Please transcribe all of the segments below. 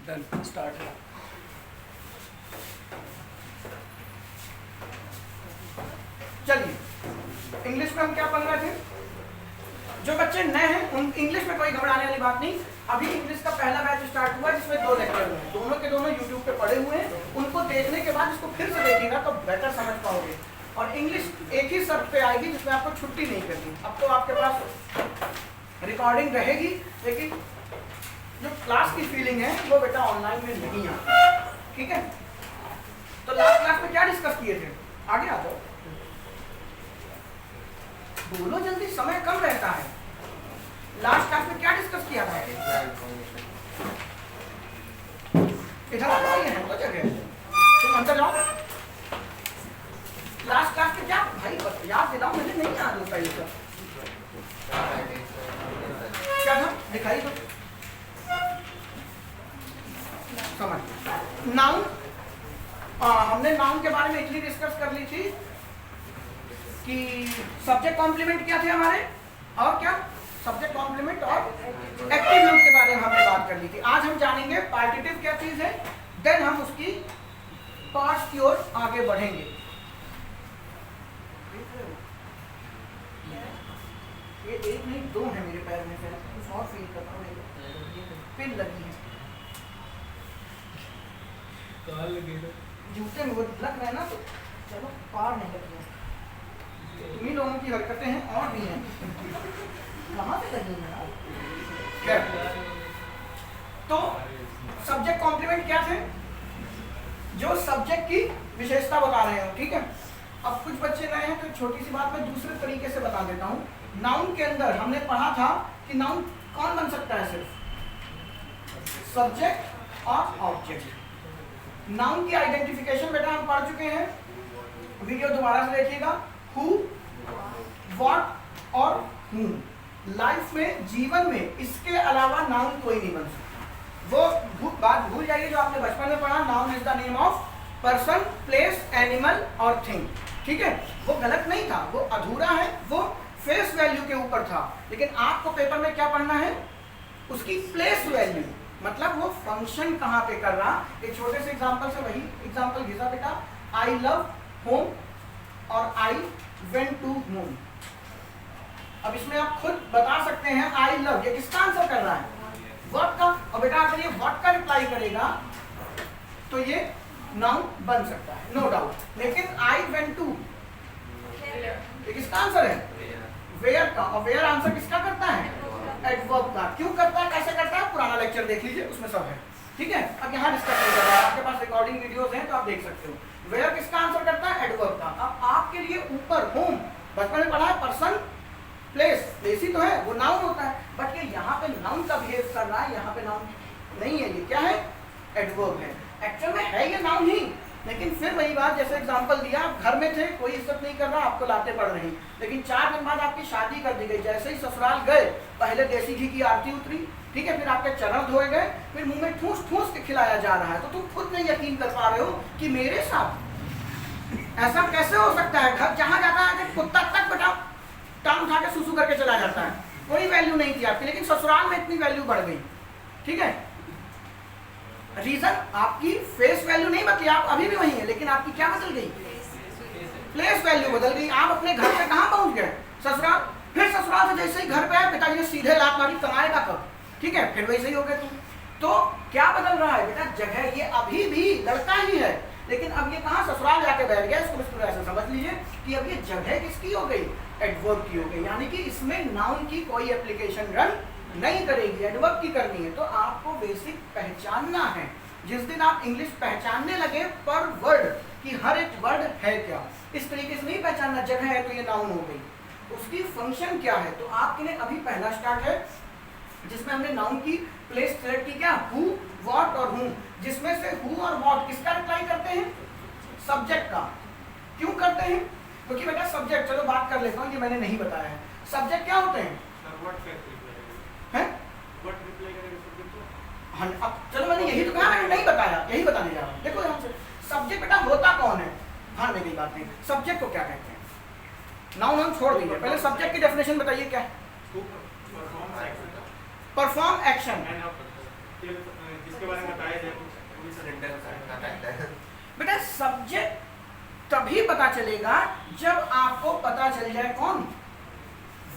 Done start. चलिए, English में हम क्या पढ़ रहे थे? जो बच्चे नए हैं उन इंग्लिश में कोई घबराने वाली बात नहीं। अभी इंग्लिश का पहला बैच स्टार्ट हुआ है जिसमें 2 लेक्चर हुए हैं, दोनों के दोनों यूट्यूब पे पड़े हुए हैं। उनको देखने के बाद इसको फिर से देखिएगा तो बेटर समझ पाओगे। और इंग्लिश एक ही शर्त पे आएगी जिसमें आपको छुट्टी नहीं करनी। अब तो आपके पास रिकॉर्डिंग रहेगी, लेकिन जो क्लास की फीलिंग है वो बेटा ऑनलाइन में नहीं आती। ठीक है, तो लास्ट क्लास में क्या डिस्कस किए थे? आगे आ जाओ, बोलो जल्दी, समय कम रहता है। लास्ट क्लास में क्या डिस्कस किया था? इधर आ जाओ, ये है तो जगह, तुम अंदर जाओ। लास्ट क्लास में क्या भाई याद दिलाओ, मुझे नहीं याद होता ये सब। क्या था दिखाई दो, समझ। नाउन, हमने नाउन के बारे में इतनी डिस्कस कर ली थी कि सब्जेक्ट कॉम्प्लीमेंट क्या थे हमारे, और क्या सब्जेक्ट कॉम्प्लीमेंट और एक्टिव रूट के बारे में हमने बात कर ली थी। आज हम जानेंगे पार्टिटिव क्या चीज है, देन हम उसकी पार्ट्स की ओर आगे बढ़ेंगे। ये एक नहीं 2 है मेरे पैर में, कुछ और फील कर रहा हूँ, पिन लगी है जूते में, वो लग रहा है ना, तो चलो पार नहीं लगी है। तुम्ही लोगों की हरकतें हैं और भी हैं, कहाँ से लगी है? तो सब्जेक्ट कॉम्प्लीमेंट क्या थे? जो सब्जेक्ट की विशेषता बता रहे हो, ठीक है। अब कुछ बच्चे नए हैं तो छोटी सी बात मैं दूसरे तरीके से बता देता हूँ। नाउन के अंदर हमने पढ़ा था कि नाउन कौन बन सकता है? सिर्फ सब्जेक्ट और ऑब्जेक्ट। नाउन की आइडेंटिफिकेशन बेटा हम पढ़ चुके हैं, वीडियो दोबारा से देखिएगा। हु, व्हाट और हूम। लाइफ में, जीवन में इसके अलावा नाउन कोई नहीं बन सकता। वो बात भूल जाइए जो आपने बचपन में पढ़ा, noun is the name of person, place, animal और थिंग। ठीक है, वो गलत नहीं था, वो अधूरा है, वो फेस वैल्यू के ऊपर था। लेकिन आपको पेपर में क्या पढ़ना है? उसकी प्लेस वैल्यू, मतलब वो फंक्शन कहाँ पे कर रहा। एक छोटे से एग्जांपल से वही एग्जांपल घिसा बेटा। आई लव होम और आई वेंट टू होम। अब इसमें आप खुद बता सकते हैं आई लव, ये किसका आंसर कर रहा है? व्हाट का। और बेटा अगर ये व्हाट का रिप्लाई करेगा तो ये नाउन बन सकता है, नो डाउट। लेकिन आई वेंट टू, ये किसका आंसर है? वेयर का। और वेयर आंसर किसका करता है? एडवर्ब का। क्यों करता है, कैसे करता है? पुराना लेक्चर देख लीजिए, उसमें सब है। ठीक है, अब यहाँ डिस्कस नहीं कर रहा है, आपके पास रिकॉर्डिंग वीडियोस हैं तो आप देख सकते हो। वेयर किसका आंसर करता है? एडवर्ब का। अब आपके लिए ऊपर होम बचपन में पढ़ा है, पर्सन, प्लेस, प्लेस ही तो है, वो नाउन होता है। बट ये यहाँ पे नाउन का बिहेव कर रहा है, यहाँ पे नाउन नहीं है, ये क्या है? एडवर्ब है। एक्चुअल में है ये नाउन ही, लेकिन फिर वही बात, जैसे एग्जांपल दिया, आप घर में थे, कोई इज्जत नहीं कर रहा, आपको लाते पड़ रही, लेकिन 4 दिन बाद आपकी शादी कर दी गई। जैसे ही ससुराल गए, पहले देसी घी की आरती उतरी, ठीक है, फिर आपके चरण धोए गए, फिर मुंह में ठूस ठूस के खिलाया जा रहा है। तो तुम खुद नहीं यकीन कर पा रहे हो कि मेरे साथ ऐसा कैसे हो सकता है। घर जहाँ जाता है कि कुत्ता तक बेटा टांग उठा के सुसु करके चला जाता है, कोई वैल्यू नहीं थी आपकी, लेकिन ससुराल में इतनी वैल्यू बढ़ गई। ठीक है, रीजन आपकी फेस वैल्यू नहीं बदली, आप अभी भी वही है, लेकिन आपकी क्या बदल गई? प्लेस वैल्यू बदल गई। आप अपने घर से कहाँ पहुंच गए? ससुराल। फिर ससुराल से जैसे ही घर पे आए, पिताजी ने सीधे लात मारी, कमाएगा कब? ठीक है, फिर वैसे ही हो गए तुम। तो क्या बदल रहा है बेटा? जगह। ये अभी भी लड़का ही है, लेकिन अब ये कहाँ? ससुराल जाके बैठ गया। इसको ऐसे समझ लीजिए कि अब ये जगह किसकी हो गई? एडवर्ब की हो गई। यानी कि इसमें नाउन की कोई एप्लीकेशन रन नहीं करेगी, एडवर्ब की करनी है। तो आपको बेसिक पहचानना है। जिस दिन आप इंग्लिश पहचानने लगे पर वर्ड कि हर एक वर्ड है क्या, इस तरीके से नहीं पहचानना, जगह है तो ये नाउन हो गई, उसकी फंक्शन क्या है। तो आपके लिए अभी पहला स्टार्ट है जिसमें हमने नाउन की प्लेस सेलेक्ट की, क्या? हु, व्हाट और हूम। जिसमें से हु और व्हाट किसका रिप्लाई करते हैं? सब्जेक्ट का। क्यों करते हैं? क्योंकि बेटा सब्जेक्ट, चलो बात कर लेता हूँ, ये मैंने नहीं बताया है। सब्जेक्ट क्या होते हैं? अब चलो मैंने यही तो कहा, मैंने नहीं बताया, यही बताने जा रहा हूँ। देखो यहाँ से सब्जेक्ट बेटा होता कौन है? हाँ, में गई बात नहीं। सब्जेक्ट को क्या कहते हैं? नाउन हम छोड़ दीजिए, पहले सब्जेक्ट की डेफिनेशन बताइए क्या है? Perform action. इसके बारे में बताया जाए कुछ। बेटा सब्जेक्ट तभी पता चलेगा जब आपको पता चल जाए कौन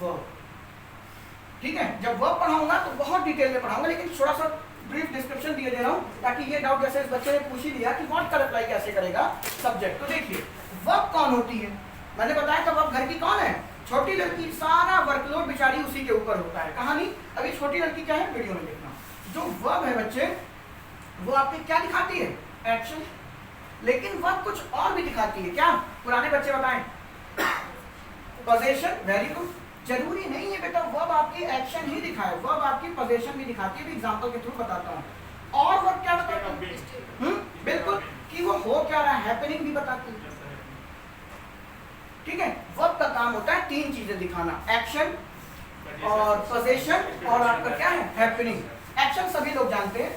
वर्ब। ठीक है, जब वर्ब पढ़ाऊंगा तो बहुत डिटेल में पढ़ाऊंगा, लेकिन थोड़ा सा ब्रीफ डिस्क्रिप्शन दिए दे रहा हूं ताकि ये डाउट जैसे इस बच्चे ने पूछ ही लिया कि व्हाट का अप्लाई कैसे करेगा सब्जेक्ट। तो देखिए वर्ब कौन होती है, मैंने बताया था वर्ब घर की कौन है, छोटी लड़की। सारा वर्कलोड बेचारी उसी के ऊपर होता है। कहानी अभी छोटी लड़की क्या है वीडियो में देखना। जो वर्ब है बच्चे वो आपके क्या दिखाती है, एक्शन, लेकिन वर्ब कुछ और भी दिखाती है। क्या पुराने बच्चे बताएं, पोजीशन, वेरी गुड। जरूरी नहीं है बेटा वर्ब आपकी एक्शन ही दिखाए, वर्ब आपकी पोजीशन भी दिखाती है। एग्जांपल के थ्रू बताता हूं। और वर्ब क्या बताती है, बिल्कुल, कि वो हो क्या रहा है, हैपनिंग भी बताती है। ठीक है, वर्ब का काम होता है तीन चीजें दिखाना, एक्शन और पोजीशन और आपका क्या है, हैपनिंग। एक्शन सभी लोग जानते हैं।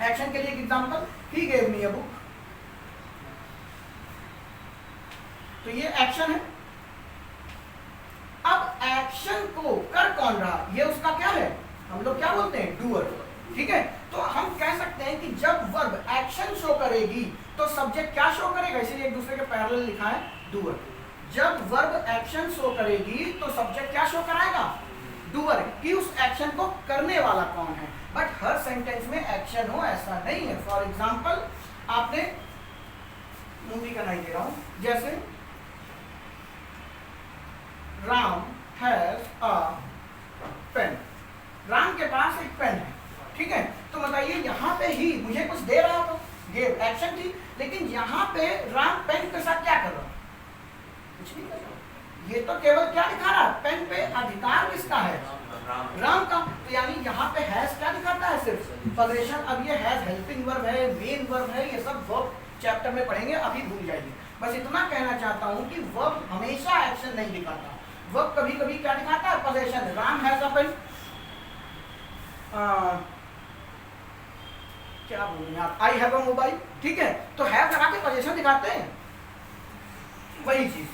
एक्शन के लिए एक example, he gave me a book, तो ये एक्शन है। अब एक्शन को कर कौन रहा, ये उसका क्या है, हम लोग क्या बोलते हैं, डूअर। ठीक है, तो हम कह सकते हैं कि जब वर्ब एक्शन शो करेगी तो सब्जेक्ट क्या शो करेगा, इसीलिए एक दूसरे के पैरेलल लिखा है, डूअर। जब वर्ब एक्शन शो करेगी तो सब्जेक्ट क्या शो कराएगा, डूअर, कि उस एक्शन को करने वाला कौन है। बट हर सेंटेंस में एक्शन हो ऐसा नहीं है। फॉर एग्जाम्पल आपने मूवी का नहीं दे रहा हूं, जैसे Ram has a pen, Ram के पास एक पेन है। ठीक है, तो बताइए यहाँ पे ही मुझे कुछ दे रहा था, गेव एक्शन थी, लेकिन यहाँ पे राम पेन के साथ क्या कर रहा, कुछ नहीं कर रहा। ये तो केवल क्या दिखा रहा, पेन पे अधिकार किसका है, राम का। तो यानी यहाँ पे हैज क्या दिखाता है, सिर्फ पोजीशन। अब ये हैज हेल्पिंग वर्ब है, मेन वर्ब है, ये सब वर्ब चैप्टर में पढ़ेंगे, अभी भूल जाइए। बस इतना कहना चाहता हूँ कि वर्ब हमेशा एक्शन नहीं दिखाता, वर्ब कभी कभी क्या दिखाता है, position. Ram has a pen, क्या बोलेंगे आप, आई हैव अ मोबाइल। ठीक है, तो हैव लगा के पोजीशन दिखाते हैं, वही चीज।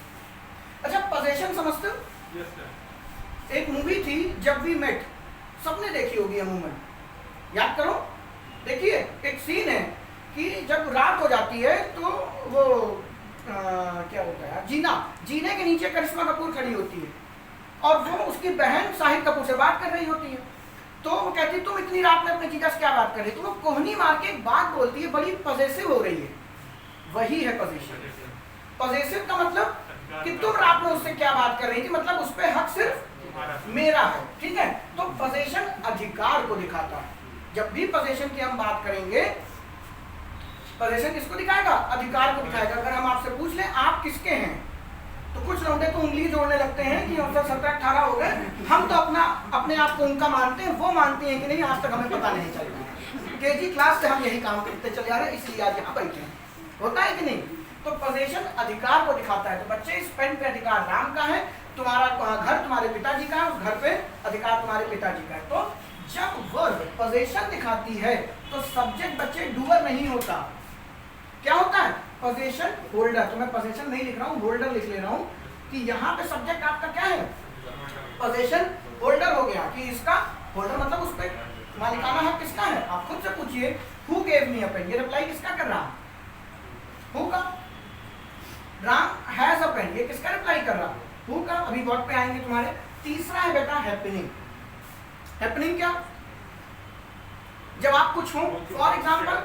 अच्छा पोजीशन समझते हो, एक मूवी थी जब वी मेट, सबने देखी होगी अमूमन, याद करो। देखिए एक सीन है कि जब रात हो जाती है तो वो क्या होता है, जीने के नीचे करिश्मा कपूर खड़ी होती है और वो उसकी बहन शाहिद कपूर से बात कर रही होती है। तो वो कहती तुम इतनी रात में अपने जीजा से क्या बात कर रही, तो वो कोहनी मार के एक बात बोलती है, बड़ी पॉजेसिव हो रही है, वही है पोजीशन। पॉजेसिव का मतलब कि तुम रात में उससे क्या बात कर रही थी, मतलब उस पर हक सिर्फ मेरा है। ठीक है, तो पोजीशन अधिकार को दिखाता है। जब भी पोजीशन की हम बात करेंगे, पोजीशन किसको दिखाएगा, अधिकार को दिखाएगा। अगर हम आपसे पूछ लें आप किसके हैं, तो कुछ लोग तो उंगली जोड़ने लगते हैं कि हम 17-18 हो गए, हम तो अपने आप को उनका मानते हैं, वो मानती हैं कि नहीं, आज तक हमें पता नहीं चलता। केजी क्लास से हम यही काम करते चले आ रहे हैं, इसलिए आज यहाँ बैठे हैं, होता है कि नहीं। तो पोजीशन अधिकार को दिखाता है। तो बच्चे इस पेन पे अधिकार राम का है, तुम्हारा घर तुम्हारे पिताजी का है, उस घर पे अधिकार तुम्हारे पिताजी का है। तो जब वर्ब पोजीशन दिखाती है तो सब्जेक्ट बच्चे डूअर नहीं होता, क्या होता है, पोजीशन होल्डर। तो मैं पोजीशन नहीं लिख रहा हूँ, होल्डर लिख ले रहा हूँ कि यहाँ पे सब्जेक्ट आपका क्या है, पोजीशन होल्डर हो गया। कि इसका होल्डर मतलब उस पर मालिकाना हक किसका है। आप खुद से पूछिए, who gave me a pen, ये रिप्लाई किसका कर रहा, हु का। राम हैज अ पेन, ये किसका रिप्लाई कर रहा, हु का। अभी वर्ड पे आएंगे तुम्हारे। तीसरा है बेटा हैपनिंग। हैपनिंग क्या, जब आप कुछ हो, for example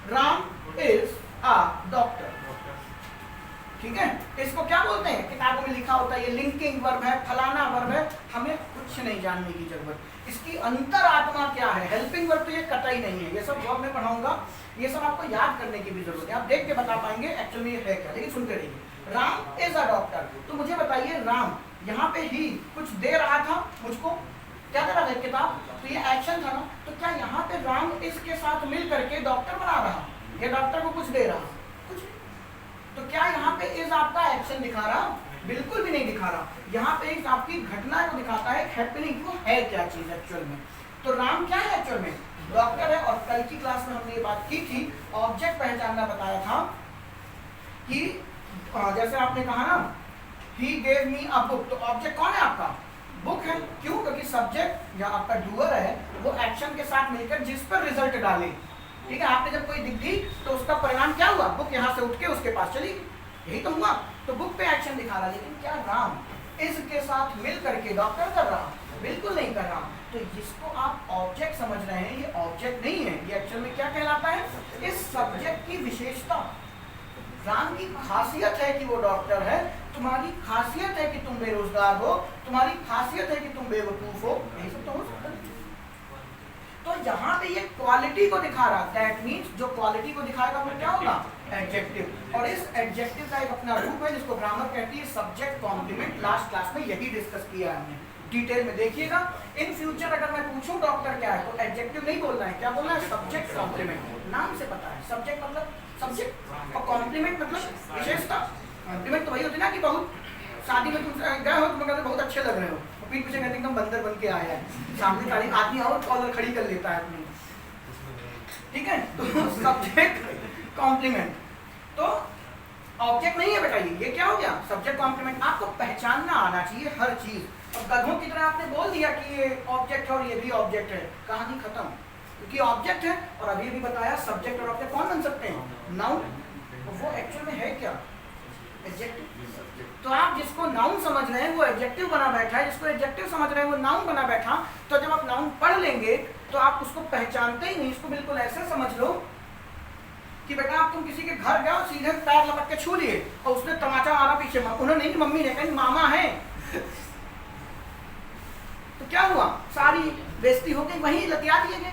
Ram is a doctor. ठीक है, इसको क्या बोलते हैं, किताबों में लिखा होता है, ये लिंकिंग वर्ब है, फलाना वर्ब है, हमें कुछ नहीं जानने की जरूरत। इसकी अंतरात्मा क्या है, हेल्पिंग वर्ब तो ये कतई नहीं है, ये सब वर्ब में पढ़ाऊंगा, ये सब आपको याद करने की भी जरूरत है, आप देख के बता पाएंगे एक्चुअली ये है क्या, लेकिन सुनते रहिए। राम इज अ डॉक्टर, तो मुझे बताइए राम यहाँ पे ही कुछ दे रहा था मुझको, क्या दे रहा था, किताब, तो ये एक्शन था ना। तो क्या यहाँ पे राम इसके साथ मिल करके डॉक्टर बना रहा, ये डॉक्टर को कुछ दे रहा, कुछ। तो क्या यहाँ पे इज आपका एक्शन दिखा रहा, बिल्कुल भी नहीं दिखा रहा। यहाँ पे एक आपकी घटना को दिखाता है, हैपनिंग को है क्या चीज एक्चुअल में। तो राम क्या है एक्चुअल में, डॉक्टर है। और कल की क्लास में हमने ये बात की थी, ऑब्जेक्ट पहचानना बताया था कि जैसे आपने कहा ना, he gave me a book, तो ऑब्जेक्ट कौन है आपका, बुक है। क्यों, क्योंकि सब्जेक्ट या आपका डूअर है वो एक्शन के साथ मिलकर जिस पर रिजल्ट डाले। ठीक है, आपने जब कोई लिख दी तो उसका परिणाम क्या हुआ, बुक यहाँ से उठ के उसके पास चली गई, यही तो हुआ। तो बुक पे एक्शन दिखा रहा, लेकिन क्या राम इसके साथ मिल करके डॉक्टर कर रहा, बिल्कुल नहीं कर रहा। तो जिसको आप ऑब्जेक्ट समझ रहे हैं, ये ऑब्जेक्ट नहीं है, ये एक्चुअल में क्या कहलाता है, इस सब्जेक्ट की विशेषता। राम की खासियत है कि वो डॉक्टर है, तुम्हारी खासियत है कि तुम बेरोजगार हो, तुम्हारी खासियत है कि तुम बेवकूफ हो, यही सब तो हो सकता है। तो यहाँ पे ये क्वालिटी को दिखा रहा, दैट मीन्स जो क्वालिटी को दिखाएगा वो क्या होगा, एडजेक्टिव। और इस एडजेक्टिव का एक अपना रूप है जिसको ग्रामर कहती है सब्जेक्ट कॉम्प्लीमेंट। लास्ट क्लास में यही डिस्कस किया हमने, डिटेल में देखिएगा। इन फ्यूचर अगर मैं पूछूं डॉक्टर क्या है, तो एडजेक्टिव नहीं बोलना है, क्या बोलना है, सब्जेक्ट कॉम्प्लीमेंट। नाम से पता है, सब्जेक्ट मतलब सब्जेक्ट और कॉम्प्लीमेंट मतलब विशेषता। कॉम्प्लीमेंट तो वही होती है ना कि बहुत शादी में तुम गए हो, तुम कहते बहुत अच्छे लग रहे हो, पीठ पीछे कहते एकदम बंदर बन के आया है, सामने ताली आदमी और कॉलर खड़ी कर लेता है अपनी। ठीक है, तो सब्जेक्ट कॉम्प्लीमेंट। तो ऑब्जेक्ट नहीं है बेटा, ये क्या हो गया, सब्जेक्ट कॉम्प्लीमेंट। आपको पहचानना आना चाहिए हर चीज। और गधों की तरह आपने बोल दिया कि ये ऑब्जेक्ट है और ये भी ऑब्जेक्ट है, कहानी खत्म, क्योंकि ऑब्जेक्ट है। और अभी भी बताया सब्जेक्ट और ऑब्जेक्ट कौन बन सकते हैं, नाउन। वो एक्चुअल में है क्या, एडजेक्टिव। तो आप जिसको नाउन समझ रहे हैं वो एडजेक्टिव बना बैठा है, जिसको एडजेक्टिव समझ रहे हैं वो नाउन बना बैठा। तो जब आप नाउन पढ़ लेंगे तो आप उसको पहचानते ही नहीं। इसको बिल्कुल ऐसे समझ लो कि बेटा आप तुम किसी के घर गए, सीधे पैर लपट के छू लिए और उसने तमाचा मारा पीछे, उन्होंने नहीं, मम्मी ने कही मामा है, तो क्या हुआ, सारी बेइज्जती हो गई, वहीं लतिया दिए गए।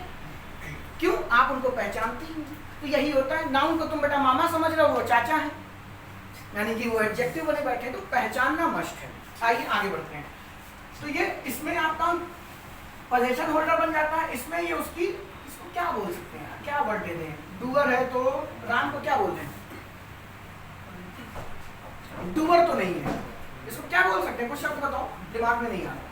क्यों, आप उनको पहचानते ही नहीं। तो यही होता है, नाउन को तुम बेटा मामा समझ रहे हो, वो चाचा है, यानी कि वो एडजेक्टिव बने बैठे। तो पहचानना मस्ट है। आइए आगे बढ़ते हैं। तो ये इसमें आपका पोजीशन होल्डर बन जाता है। इसमें ये उसकी, इसको क्या बोल सकते हैं, क्या वर्ड दे दें, डूअर है तो राम को क्या बोलते हैं, डूअर तो नहीं है, इसको क्या बोल सकते हैं, कुछ शब्द बताओ, दिमाग में नहीं आ रहा,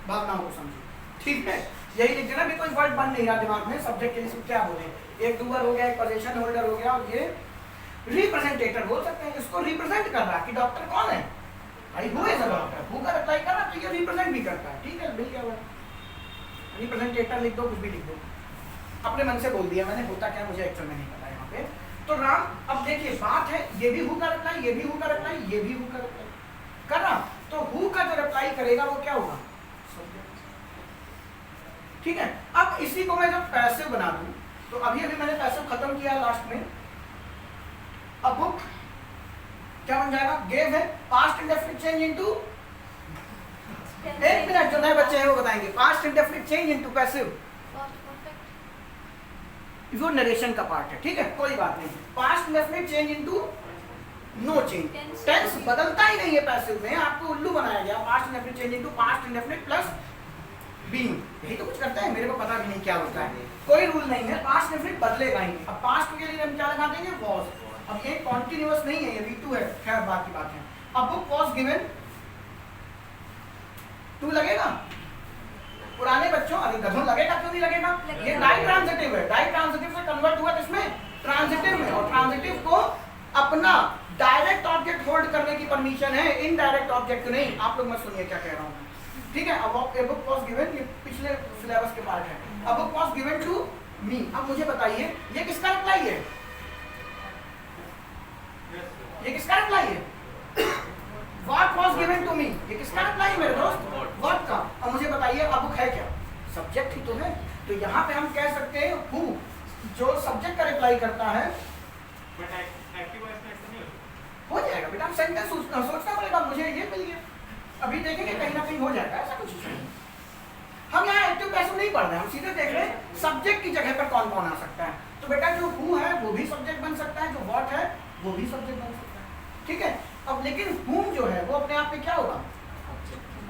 भावनाओं को समझो। ठीक है, यही लिख देना, भी कोई वर्ड बन नहीं रहा दिमाग में, सब्जेक्ट के लिए क्या बोले, एक डूअर हो गया, एक पोजीशन होल्डर हो गया, और ये रिप्रेजेंटेटर बोल सकते हैं, इसको रिप्रेजेंट कर रहा है कि डॉक्टर कौन है, भाई who is a doctor, who का अप्लाई कर रहा है, तो ये रिप्रेजेंट भी करता है। ठीक है, मिल गया हुआ, रिप्रेजेंटेटर लिख दो, कुछ भी लिख दो, अपने मन से बोल दिया मैंने, होता क्या मुझे एक्चुअल में नहीं पता यहाँ पे। तो राम, अब देखिए बात है, ये भी हु का रिप्लाई, ये भी हु का रिप्लाई, ये भी हु का रिप्लाई कर रहा, तो हु का जो रिप्लाई करेगा वो क्या होगा, ठीक है। अब इसी को मैं जब पैसिव बना दूं, तो अभी अभी मैंने पैसिव खत्म किया लास्ट में। अब बुक क्या बन जाएगा, गेव है, पास्ट इंडेफिनिट चेंज इनटू, एक मिनट, जो नए बच्चे हैं वो बताएंगे, past indefinite change into passive, वो नरेशन का पार्ट है। ठीक है, कोई बात नहीं, past indefinite change into no change, tense बदलता ही नहीं है पैसिव में, आपको उल्लू बनाया गया, past indefinite change into past indefinite plus being, यही तो कुछ करता है, मेरे को पता भी नहीं क्या होता है, कोई रूल नहीं है, पास्ट इंडेफिनिट बदलेगा ही। अब पास्ट के लिए हम क्या लगा देंगे, वाज। अब ये कॉन्टिन्यूअस नहीं है, ये V2 है, खैर बात की बात है। अब बुक वाज गिवन टू लगेगा, पुराने बच्चों, अरे गधों लगेगा क्यों नहीं लगेगा, ये डाई ट्रांजिटिव है, डाई ट्रांजिटिव से कन्वर्ट हुआ किसमें, ट्रांजिटिव में, और ट्रांजिटिव को अपना डायरेक्ट ऑब्जेक्ट होल्ड करने की परमिशन है, इनडायरेक्ट ऑब्जेक्ट नहीं। आप लोग मत सुनिए क्या कह रहा हूँ, ठीक है। अब a book was given, ये पिछले सिलेबस के पार्ट है, a book was given to me। अब मुझे बताइए ये किसका रिप्लाई है, ये किसका रिप्लाई है, what was given to me, ये किसका रिप्लाई है मेरे दोस्त, what का। अब मुझे बताइए अब बुक है क्या, सब्जेक्ट ही तो है। तो यहाँ पे हम कह सकते हैं who, जो सब्जेक्ट का रिप्लाई करता है, हो जाएगा बेटा, हम सेंटेंस सोचना पड़ेगा, मुझे ये मिल गया, अभी देखेंगे कहीं ना कहीं हो जाएगा, ऐसा कुछ नहीं। हम यहाँ एक्टिव पैसिव नहीं पढ़ रहे हैं, हम सीधे देख रहे हैं सब्जेक्ट की जगह पर कौन कौन आ सकता है। तो बेटा जो हु है वो भी सब्जेक्ट बन सकता है, जो व्हाट है वो भी सब्जेक्ट बन सकता है। ठीक है, अब लेकिन हुम जो है वो अपने आप में क्या होगा,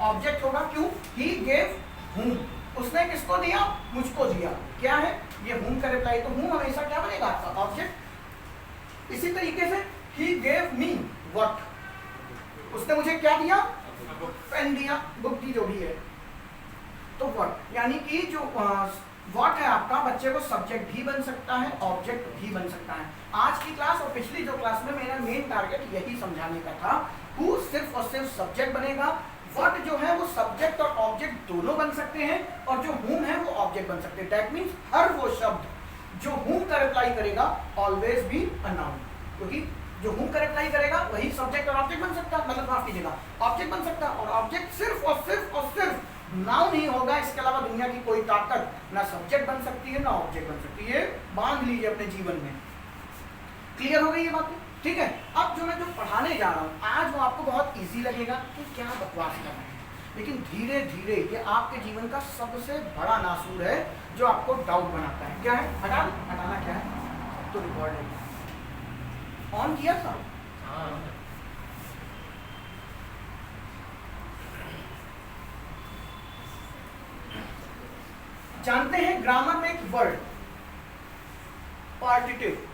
ऑब्जेक्ट होगा। क्यों, ही गेव हुम, उसने किसको दिया, मुझको दिया, क्या है ये हुम का रिप्लाई, तो हुम हमेशा क्या बनेगा आपका ऑब्जेक्ट। इसी तरीके से ही गेव मी व्हाट, उसने मुझे क्या दिया, पेन दिया, बुक दी, जो भी है, तो व्हाट, यानी कि जो व्हाट है आपका बच्चे को सब्जेक्ट भी बन सकता है, ऑब्जेक्ट भी बन सकता है। आज की क्लास और पिछली जो क्लास में मेरा मेन टारगेट यही समझाने का था, हु सिर्फ और सिर्फ सब्जेक्ट बनेगा, वर्ड जो है वो सब्जेक्ट और ऑब्जेक्ट दोनों बन सकते हैं, और जो whom है वो ऑब्जेक्ट बन सकते हैं। दैट मीन्स हर वो शब्द जो whom का रिप्लाई करेगा ऑलवेज बी अ नाउन, क्योंकि जो whom का रिप्लाई करेगा वही सब्जेक्ट और ऑब्जेक्ट बन सकता है, मतलब माफ कीजिएगा ऑब्जेक्ट बन सकता है, और ऑब्जेक्ट सिर्फ और सिर्फ और सिर्फ नाउन ही होगा। इसके अलावा दुनिया की कोई ताकत ना सब्जेक्ट बन सकती है ना ऑब्जेक्ट बन सकती है। बांध लीजिए अपने जीवन में। क्लियर हो गई ये बात? ठीक है। अब जो मैं जो पढ़ाने जा रहा हूँ आज वो आपको बहुत इजी लगेगा कि क्या बकवास कर रहे हैं, लेकिन धीरे धीरे ये आपके जीवन का सबसे बड़ा नासूर है जो आपको डाउट बनाता है। क्या है? हटाना क्या है? तो रिकॉर्ड ऑन किया था। जानते हैं ग्रामर में एक वर्ड पार्टिटिव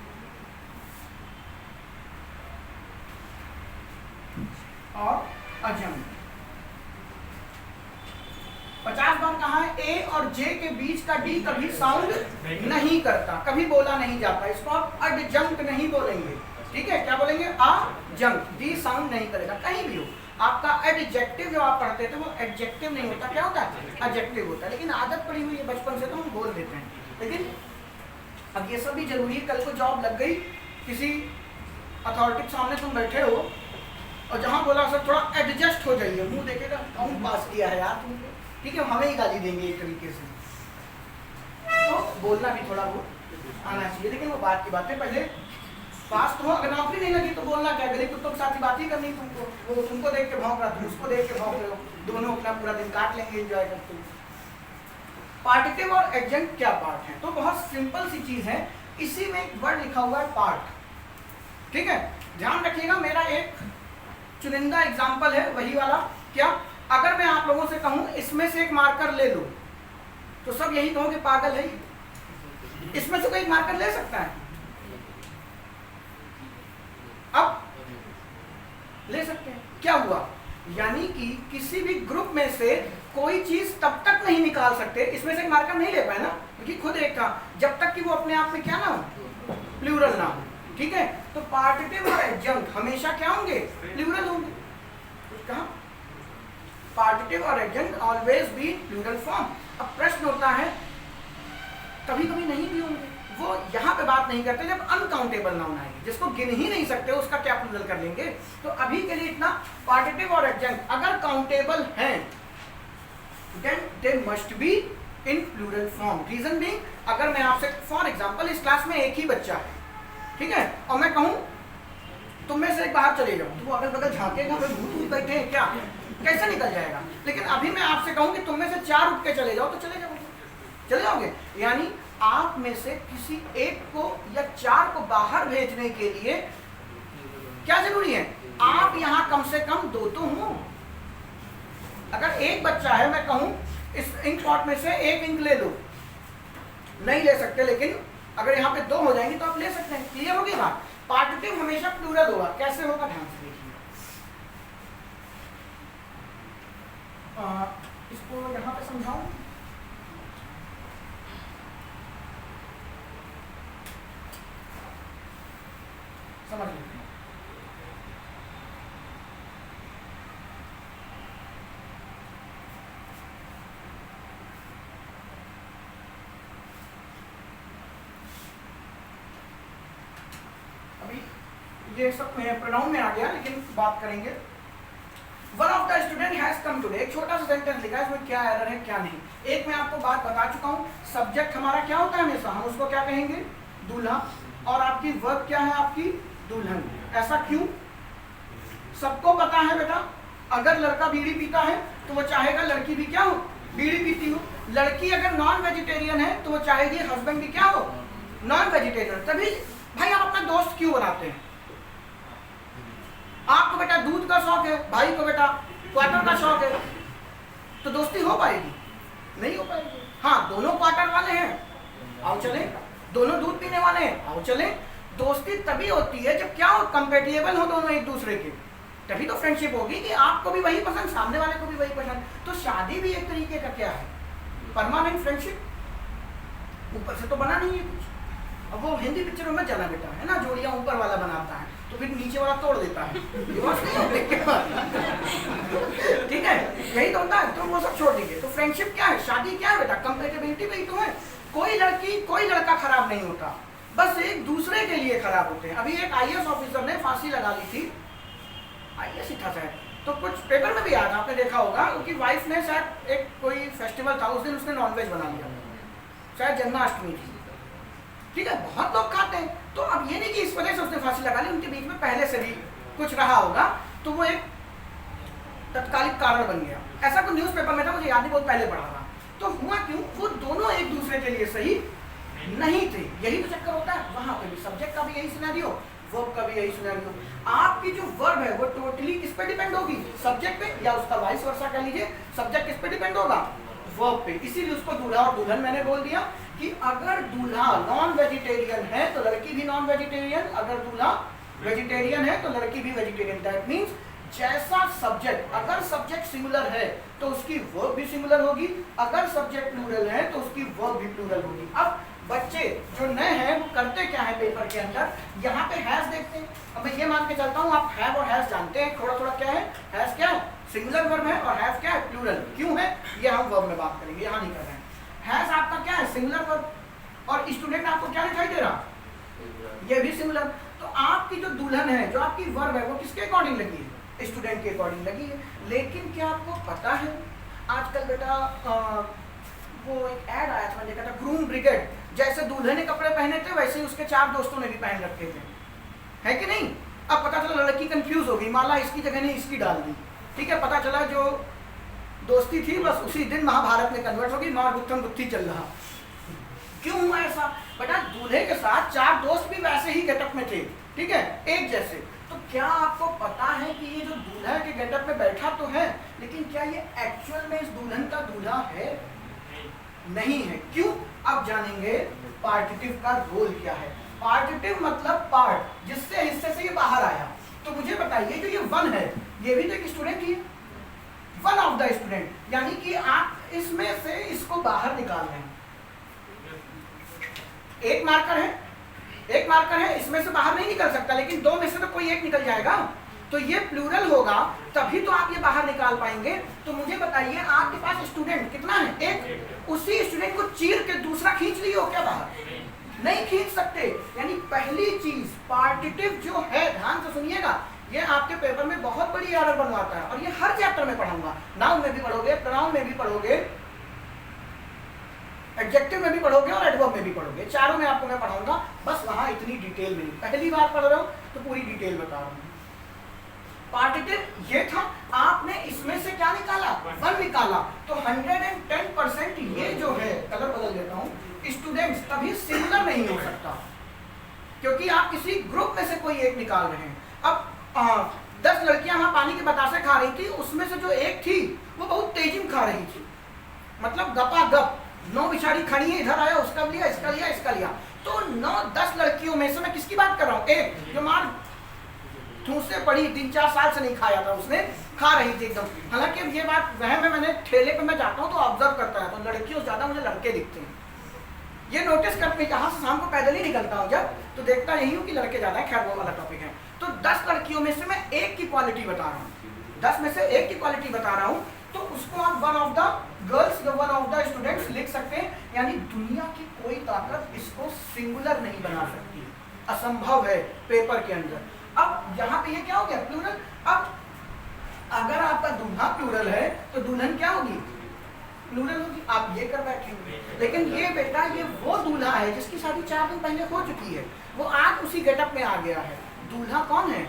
और अजंग 50 बार कहा है ए और जे के बीच का डी कभी साउंड नहीं करता, कभी बोला नहीं जाता। इसको आप अडजंक्ट नहीं बोलेंगे, ठीक है? क्या बोलेंगे? अजंक्ट। डी साउंड नहीं करेगा कहीं भी हो। आपका एडजेक्टिव जो आप पढ़ते थे वो एडजेक्टिव नहीं होता, क्या होता है? एडजेक्टिव होता है। लेकिन आदत पड़ी हुई है बचपन से तो हम बोल देते हैं। लेकिन अब ये सब भी जरूरी है। कल को जॉब लग गई, किसी अथॉरिटी के सामने तुम बैठे हो और जहां बोला सर थोड़ा एडजस्ट हो जाइए, मुंह देखेगा कौन पास किया है यार तुमको, ठीक है? हमें ही गाली देंगे एक तरीके से। तो बोलना भी थोड़ा बहुत आना चाहिए। लेकिन वो बात की बात है, पहले पास तो हो, अगर नौकरी नहीं लगी तो बोलना क्या? गली कुत्तों के साथ ही बात ही करनी तुमको। वो तुमको देख के भौंक रहा, तुम उसको देख के भौंक रहे हो, दोनों अपना पूरा दिन काट लेंगे, एंजॉय करते हुए। पार्टिटिव और एडजंक्ट क्या पार्ट है? तो बहुत सिंपल सी चीज है। इसी में एक वर्ड लिखा हुआ है पार्ट, ठीक है? ध्यान रखिएगा, मेरा एक चुनिंदा एग्जाम्पल है वही वाला। क्या? अगर मैं आप लोगों से कहूं इसमें से एक मार्कर ले लो तो सब यही कहोगे पागल है, इसमें से कोई एक मार्कर ले सकता है? अब ले सकते हैं। क्या हुआ? यानी कि किसी भी ग्रुप में से कोई चीज तब तक नहीं निकाल सकते, इसमें से एक मार्कर नहीं ले पाए ना, क्योंकि खुद एक था, जब तक कि वो अपने आप में क्या ना हो, प्लूरल ना हो, ठीक है? तो पार्टिटिव और एडजंक्ट हमेशा क्या होंगे? प्लूरल होंगे। कहा पार्टिटिव और adjunct always be plural form. अब प्रश्न होता है कभी कभी नहीं भी होंगे, वो यहाँ पे बात नहीं करते जब अनकाउंटेबल नाउन आएंगे, जिसको गिन ही नहीं सकते उसका क्या प्लूरल कर लेंगे। तो अभी के लिए इतना, पार्टिटिव और एडजंक्ट अगर काउंटेबल हैं then they must be in plural form. Reason being, अगर मैं आपसे फॉर एग्जांपल इस क्लास में एक ही बच्चा है, ठीक है, और मैं कहूं तुम में से एक बाहर चले जाओ, तो वो अगल बगल झांकेगा, फिर भूत बैठे हैं क्या, कैसे निकल जाएगा? लेकिन अभी मैं आपसे कहूं कि तुम में से 4 उठ के चले जाओ, तो चले जाओगे। यानी आप में से किसी एक को या 4 को बाहर भेजने के लिए क्या जरूरी है? आप यहां कम से कम 2 तो हो। अगर एक बच्चा है, मैं कहूं इस इंक पॉट में से एक इंक ले लो, नहीं ले सकते, लेकिन अगर यहाँ पे 2 हो जाएंगे तो आप ले सकते हैं। क्लियर होगी बात? पार्टिटिव हमेशा प्लूरल होगा। कैसे होगा? ध्यान से देखिए। इसको यहाँ पे समझाऊं। समझ लीजिए। अभी ये सब प्रोनाउन में आ गया, लेकिन बात करेंगे। One of the student has come today. एक छोटा सा सेंटेंस लिखा है, इसमें क्या एरर है क्या नहीं। एक मैं आपको बात बता चुका हूँ, सब्जेक्ट हमारा क्या होता है हमेशा, हम उसको क्या कहेंगे? दूल्हा। और आपकी वर्ब क्या है? आपकी दुल्हन। ऐसा क्यों? सबको पता है बेटा, अगर लड़का बीड़ी पीता है तो वो चाहेगा लड़की भी क्या हो? बीड़ी पीती हो। लड़की अगर नॉन वेजिटेरियन है तो वो चाहेगी हस्बैंड भी क्या हो? Non vegetarian. तभी भाई आप अपना दोस्त क्यों बनाते हैं? आपको बेटा दूध का शौक है, भाई को बेटा क्वार्टर का शौक है, तो दोस्ती हो पाएगी? नहीं हो पाएगी। हाँ, दोनों क्वार्टर वाले हैं, आओ चले। दोनों दूध पीने वाले हैं, आओ चले। दोस्ती तभी होती है जब क्या हो? कंपेटिबल हो दोनों एक दूसरे के, तभी तो फ्रेंडशिप होगी कि आपको भी वही पसंद, सामने वाले को भी वही पसंद। तो शादी भी एक तरीके का क्या है? Permanent friendship. ऊपर से तो बना नहीं है कुछ। अब वो हिंदी पिक्चरों में जाना बेटा है ना, जोड़ियां ऊपर वाला बनाता है तो फिर नीचे वाला तोड़ देता है। डिवोर्स नहीं होते क्या? ठीक है, यही तो होता है, तो वो सब छोड़ दीजिए। तो फ्रेंडशिप क्या है, शादी क्या है बेटा, कंपेटेबिलिटी में ही तो है। कोई लड़की कोई लड़का खराब नहीं होता, बस एक दूसरे के लिए खराब होते हैं। अभी एक आईएएस ऑफिसर ने फांसी लगा ली थी, आईएएस ही था शायद, तो कुछ पेपर में भी आया था, आपने देखा होगा, उनकी वाइफ ने शायद एक कोई फेस्टिवल था उस दिन उसने नॉनवेज बना लिया, शायद जन्माष्टमी थी, ठीक है, बहुत लोग खाते हैं। तो अब ये नहीं कि इस वजह से उसने फांसी लगा ली, उनके बीच में पहले से भी कुछ रहा होगा, तो वो एक तत्कालिक कारण बन गया। ऐसा कोई न्यूज़पेपर में था, मुझे याद नहीं, बहुत पहले पढ़ा था। तो हुआ क्यों, वो दोनों एक दूसरे के लिए सही नहीं थे, यही तो चक्कर होता है। वहां पे भी सब्जेक्ट का भी यही सिनेरियो, वर्ब का भी यही सिनेरियो। आपकी जो वर्ब है वो टोटली किस पे डिपेंड होगी, सब्जेक्ट पे, या उसका वाइस वर्सा कह लीजिए, सब्जेक्ट किस पे डिपेंड होगा, वर्ब पे। इसीलिए उसको दूल्हा और दुल्हन मैंने बोल दिया कि अगर दूल्हा नॉन वेजिटेरियन है तो लड़की भी नॉन वेजिटेरियन, अगर दूल्हा वेजिटेरियन है तो लड़की भी वेजिटेरियन। दैट मीन्स जैसा सब्जेक्ट, अगर सब्जेक्ट सिमिलर है तो उसकी वर्ब भी सिमिलर होगी, अगर सब्जेक्ट प्लूरल है तो उसकी वर्ब भी प्लूरल होगी। अब बच्चे जो नए हैं वो करते क्या है पेपर के अंदर, यहाँ पे हैज देखते हैं। अब मैं ये मान के चलता हूँ आप हैव और हैज जानते हैं, थोड़ा थोड़ा क्या है, हैज क्या है सिंगुलर वर्ब है और हैव क्या है प्लूरल। क्यों है ये हम वर्ब में बात करेंगे, यहाँ नहीं कर रहे हैं। हैज आपका क्या है सिंगुलर वर्ब, और स्टूडेंट आपको क्या दिखाई दे रहा, ये भी सिंगुलर। तो आपकी जो दुल्हन है, जो आपकी वर्ब है, वो किसके अकॉर्डिंग लगी है, स्टूडेंट के अकॉर्डिंग लगी है। लेकिन क्या आपको पता है आजकल बेटा वो एक ऐड आया था, मैंने देखा था, ग्रूम ब्रिगेड, जैसे दूल्हे ने कपड़े पहने थे वैसे ही उसके 4 दोस्तों ने भी पहन रखे थे, है कि नहीं। अब पता चला लड़की कंफ्यूज हो गई, माला इसकी जगह ने इसकी डाल दी, ठीक है, पता चला जो दोस्ती थी बस उसी दिन महाभारत में कन्वर्ट होगी, नॉर गुत्थम गुत्थी चल रहा। क्यों हुआ ऐसा बेटा, दूल्हे के साथ 4 दोस्त भी वैसे ही गेटअप में थे, ठीक है, एक जैसे। तो क्या आपको पता है कि ये जो दूल्हा के गेटअप में बैठा तो है, लेकिन क्या ये एक्चुअल में इस दुल्हन का दूल्हा है, नहीं है। क्यों, अब जानेंगे पार्टिटिव का रोल क्या है। पार्टिटिव मतलब पार्ट, जिससे हिस्से से ये बाहर आया। तो मुझे बताइए जो ये वन है, ये भी तो एक स्टूडेंट ही है, वन ऑफ द स्टूडेंट, यानी कि आप इसमें से इसको बाहर निकाल रहे हैं। एक मार्कर है, इसमें से बाहर नहीं निकल सकता, लेकिन 2 में से तो कोई एक निकल जाएगा। तो ये प्लूरल होगा तभी तो आप ये बाहर निकाल पाएंगे। तो मुझे बताइए आपके पास स्टूडेंट कितना है, एक, उसी स्टूडेंट को चीर के दूसरा खींच लिए हो क्या बाहर, नहीं खींच सकते। यानी पहली चीज पार्टिटिव जो है, ध्यान से सुनिएगा, ये आपके पेपर में बहुत बड़ी एरर बनवाता है, और ये हर चैप्टर में पढ़ाऊंगा, नाउन में भी पढ़ोगे, प्रोनाउन में भी पढ़ोगे, एडजेक्टिव में भी पढ़ोगे और एडवर्ब में भी पढ़ोगे, चारों में आपको मैं पढ़ाऊंगा। बस वहां इतनी डिटेल में नहीं, पहली बार पढ़ रहा हूं तो पूरी डिटेल बता रहा हूं। पार्टिटिव ये था, आपने इसमें से क्या निकाला, वन निकाला, तो 110% ये जो है, कलर बदल देता हूं, स्टूडेंट्स कभी सिमिलर नहीं हो सकता, क्योंकि आप किसी ग्रुप में से कोई एक निकाल रहे हैं। अब 10 लड़कियां वहां पानी के बतासे खा रही थी, उसमें से जो एक थी वो बहुत तेजी में खा रही थी, मतलब गपा गप, 9 बिचारी खड़ी है, इधर आया, उसका लिया, इसका लिया, इसका लिया। तो 9-10 लड़कियों में से मैं किसकी बात कर रहा हूँ, एक जो मार ठूस से पड़ी, 3-4 साल से नहीं खाया था, उसने खा रही थी एकदम। हालांकि ये बात वह मैंने ठेले पे मैं जाता हूँ तो ऑब्जर्व करता है, तो लड़कियों से ज्यादा मुझे लड़के दिखते हैं, ये नोटिस करते, जहाँ से शाम को पैदल ही निकलता हूँ जब, तो देखता यही हूँ कि लड़के ज्यादा है। खैर वो वाला टॉपिक है। तो 10 लड़कियों में से मैं एक की क्वालिटी बता रहा हूँ, 10 में से एक की क्वालिटी बता रहा हूँ, तो उसको आप वन ऑफ द गर्ल्स या वन ऑफ द स्टूडेंट्स लिख सकते हैं। यानी दुनिया की कोई ताकत इसको सिंगुलर नहीं बना सकती, असंभव है पेपर के अंदर। अब यहाँ पे ये क्या हो गया, प्लूरल। अब अगर आपका दूल्हा प्लूरल है तो दुल्हन क्या होगी, प्लूरल होगी। आप ये कर बैठे होंगे, लेकिन ये बेटा ये वो दूल्हा है जिसकी शादी 4 दिन पहले हो चुकी है, वो आज उसी गेटअप में आ गया है। दूल्हा कौन है,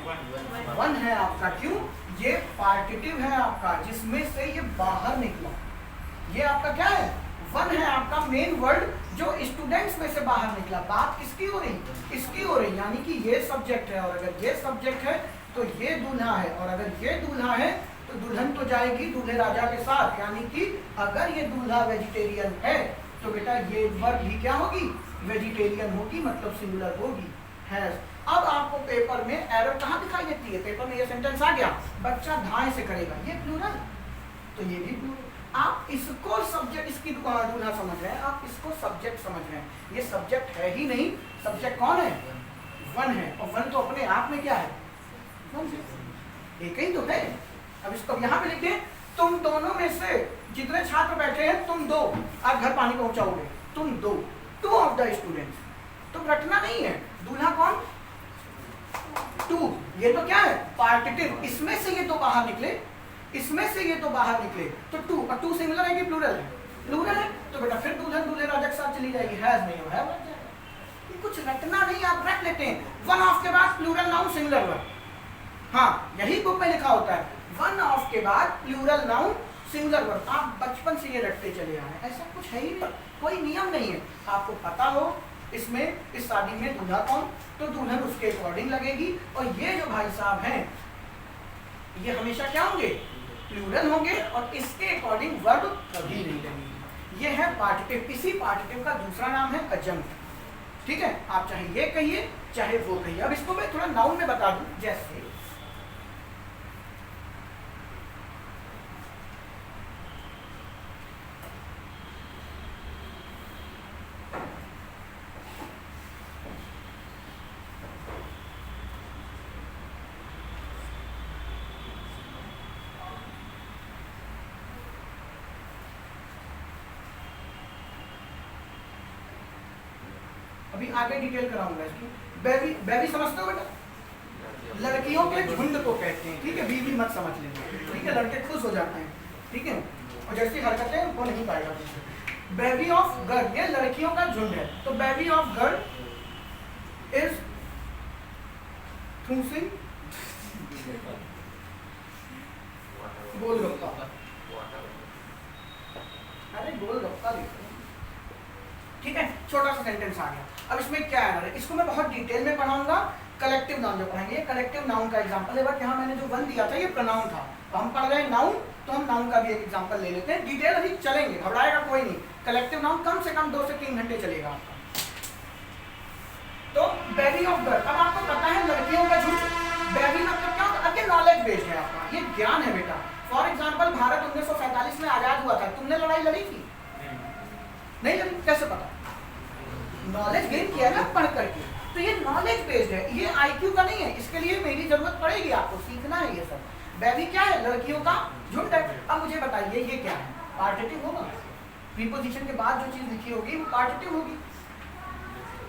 वन है आपका। क्यों, ये पार्टिटिव है आपका, जिसमें से ये बाहर निकला, ये आपका क्या है, वन है आपका मेन वर्ड, जो स्टूडेंट्स में से बाहर निकला। बात किसकी हो रही, इसकी हो रही, यानी कि ये सब्जेक्ट है, और अगर ये सब्जेक्ट है तो ये दूल्हा है, और अगर ये दूल्हा है तो दुल्हन तो जाएगी दूल्हे राजा के साथ। यानी कि अगर ये दूल्हा वेजिटेरियन है तो बेटा ये वर्ब भी क्या होगी, वेजिटेरियन होगी, मतलब सिंगुलर होगी, हैज। अब आपको पेपर में एरर कहाँ दिखाई देती है, पेपर में ये सेंटेंस आ गया, बच्चा धाए से करेगा, ये प्लूरल, तो ये भी प्लूरल। आप इसको सब्जेक्ट, इसकी दूल्हा समझ रहे हैं, आप इसको सब्जेक्ट समझ रहे हैं। ये सब्जेक्ट है ही नहीं, सब्जेक्ट कौन है, वन है, और वन तो अपने आप में क्या है, वन है, एक ही तो है। अब इसको यहाँ पे लिख दे, तुम दोनों में से जितने छात्र बैठे हैं तुम दो आज घर पानी पहुंचाओगे, तुम दो, 2 ऑफ द स्टूडेंट्स। तो रटना नहीं है, दूल्हा कौन, 2, ये तो क्या है पार्टिटिव, इसमें से ये 2 बाहर निकले, इसमें से ये 2 बाहर निकले, तो 2 और 2 सिंगुलर है कि प्लूरल है, प्लूरल है, तो बेटा फिर दुल्हन दूल्हे राजा के साथ चली जाएगी, हैज नहीं है बन जाएगा। ये कुछ रटना नहीं, आप रट लेते हैं, 1 ऑफ के बाद प्लूरल नाउन सिंगुलर वर्ब, हाँ यही बुक में लिखा होता है, 1 ऑफ के बाद प्लूरल नाउन सिंगुलर वर्ब। आप बचपन से ये रटते चले आ रहे हैं, ऐसा कुछ है ही नहीं, कोई नियम नहीं है। आपको पता हो इसमें इस शादी में दूल्हा कौन, तो दुल्हन उसके अकॉर्डिंग लगेगी, और ये जो भाई साहब हैं ये हमेशा क्या होंगे, प्लूरल होंगे, और इसके अकॉर्डिंग वर्ब कभी नहीं लगेगी। ये है पार्टिटिव, इसी पार्टिटिव का दूसरा नाम है अजंक्ट। ठीक है, आप चाहे ये कहिए चाहे वो कहिए। अब इसको मैं थोड़ा नाउन में बता दूं, जैसे अभी आगे डिटेल कराऊंगा इसकी। बेबी, बेबी समझते हो बेटा, लड़कियों के झुंड को कहते हैं, ठीक है, बीवी मत समझ लेना, ठीक है, लड़के खुश हो जाते हैं, ठीक है, और जैसी हरकतें वो नहीं पाएगा। बेबी ऑफ गर्ल, ये लड़कियों का झुंड है, तो बेबी ऑफ गर्ल इज थूसिंग गोलगप्पा, अरे गोलगप्पा लिखो, ठीक है, छोटा सा सेंटेंस आ गया। अब इसमें क्या है, इसको मैं बहुत डिटेल में पढ़ाऊंगा, कलेक्टिव नाउन जो पढ़ाएंगे, ये कलेक्टिव नाउन का एग्जांपल है। बट यहाँ मैंने जो 1 दिया था ये प्रोनाउन था, तो हम पढ़ रहे हैं नाउन, तो हम नाउन का भी एक एग्जांपल ले लेते हैं। डिटेल अभी चलेंगे, घबराएगा कोई नहीं, कलेक्टिव नाउन कम से कम 2 से 3 घंटे चलेगा आपका। तो बेबी ऑफ गर्ल, अब आपको पता है लड़कियों का झुंड, बेबी मतलब क्या होता है, अब ये नॉलेज बेस्ड है आपका, ये ज्ञान है बेटा। फॉर एग्जाम्पल भारत 1947 में आजाद हुआ था, तुमने लड़ाई लड़ी थी? नहीं लड़ी, कैसे पता? नॉलेज गेन किया ना पढ़ करके, तो ये नॉलेज बेस्ड है, ये आईक्यू का नहीं है, इसके लिए मेरी जरूरत पड़ेगी, आपको सीखना है ये सब। बेबी क्या है, लड़कियों का झुंड है। अब मुझे बताइए ये क्या है, पार्टिटिव होगा, प्रीपोजिशन के बाद जो चीज लिखी होगी वो पार्टिटिव होगी,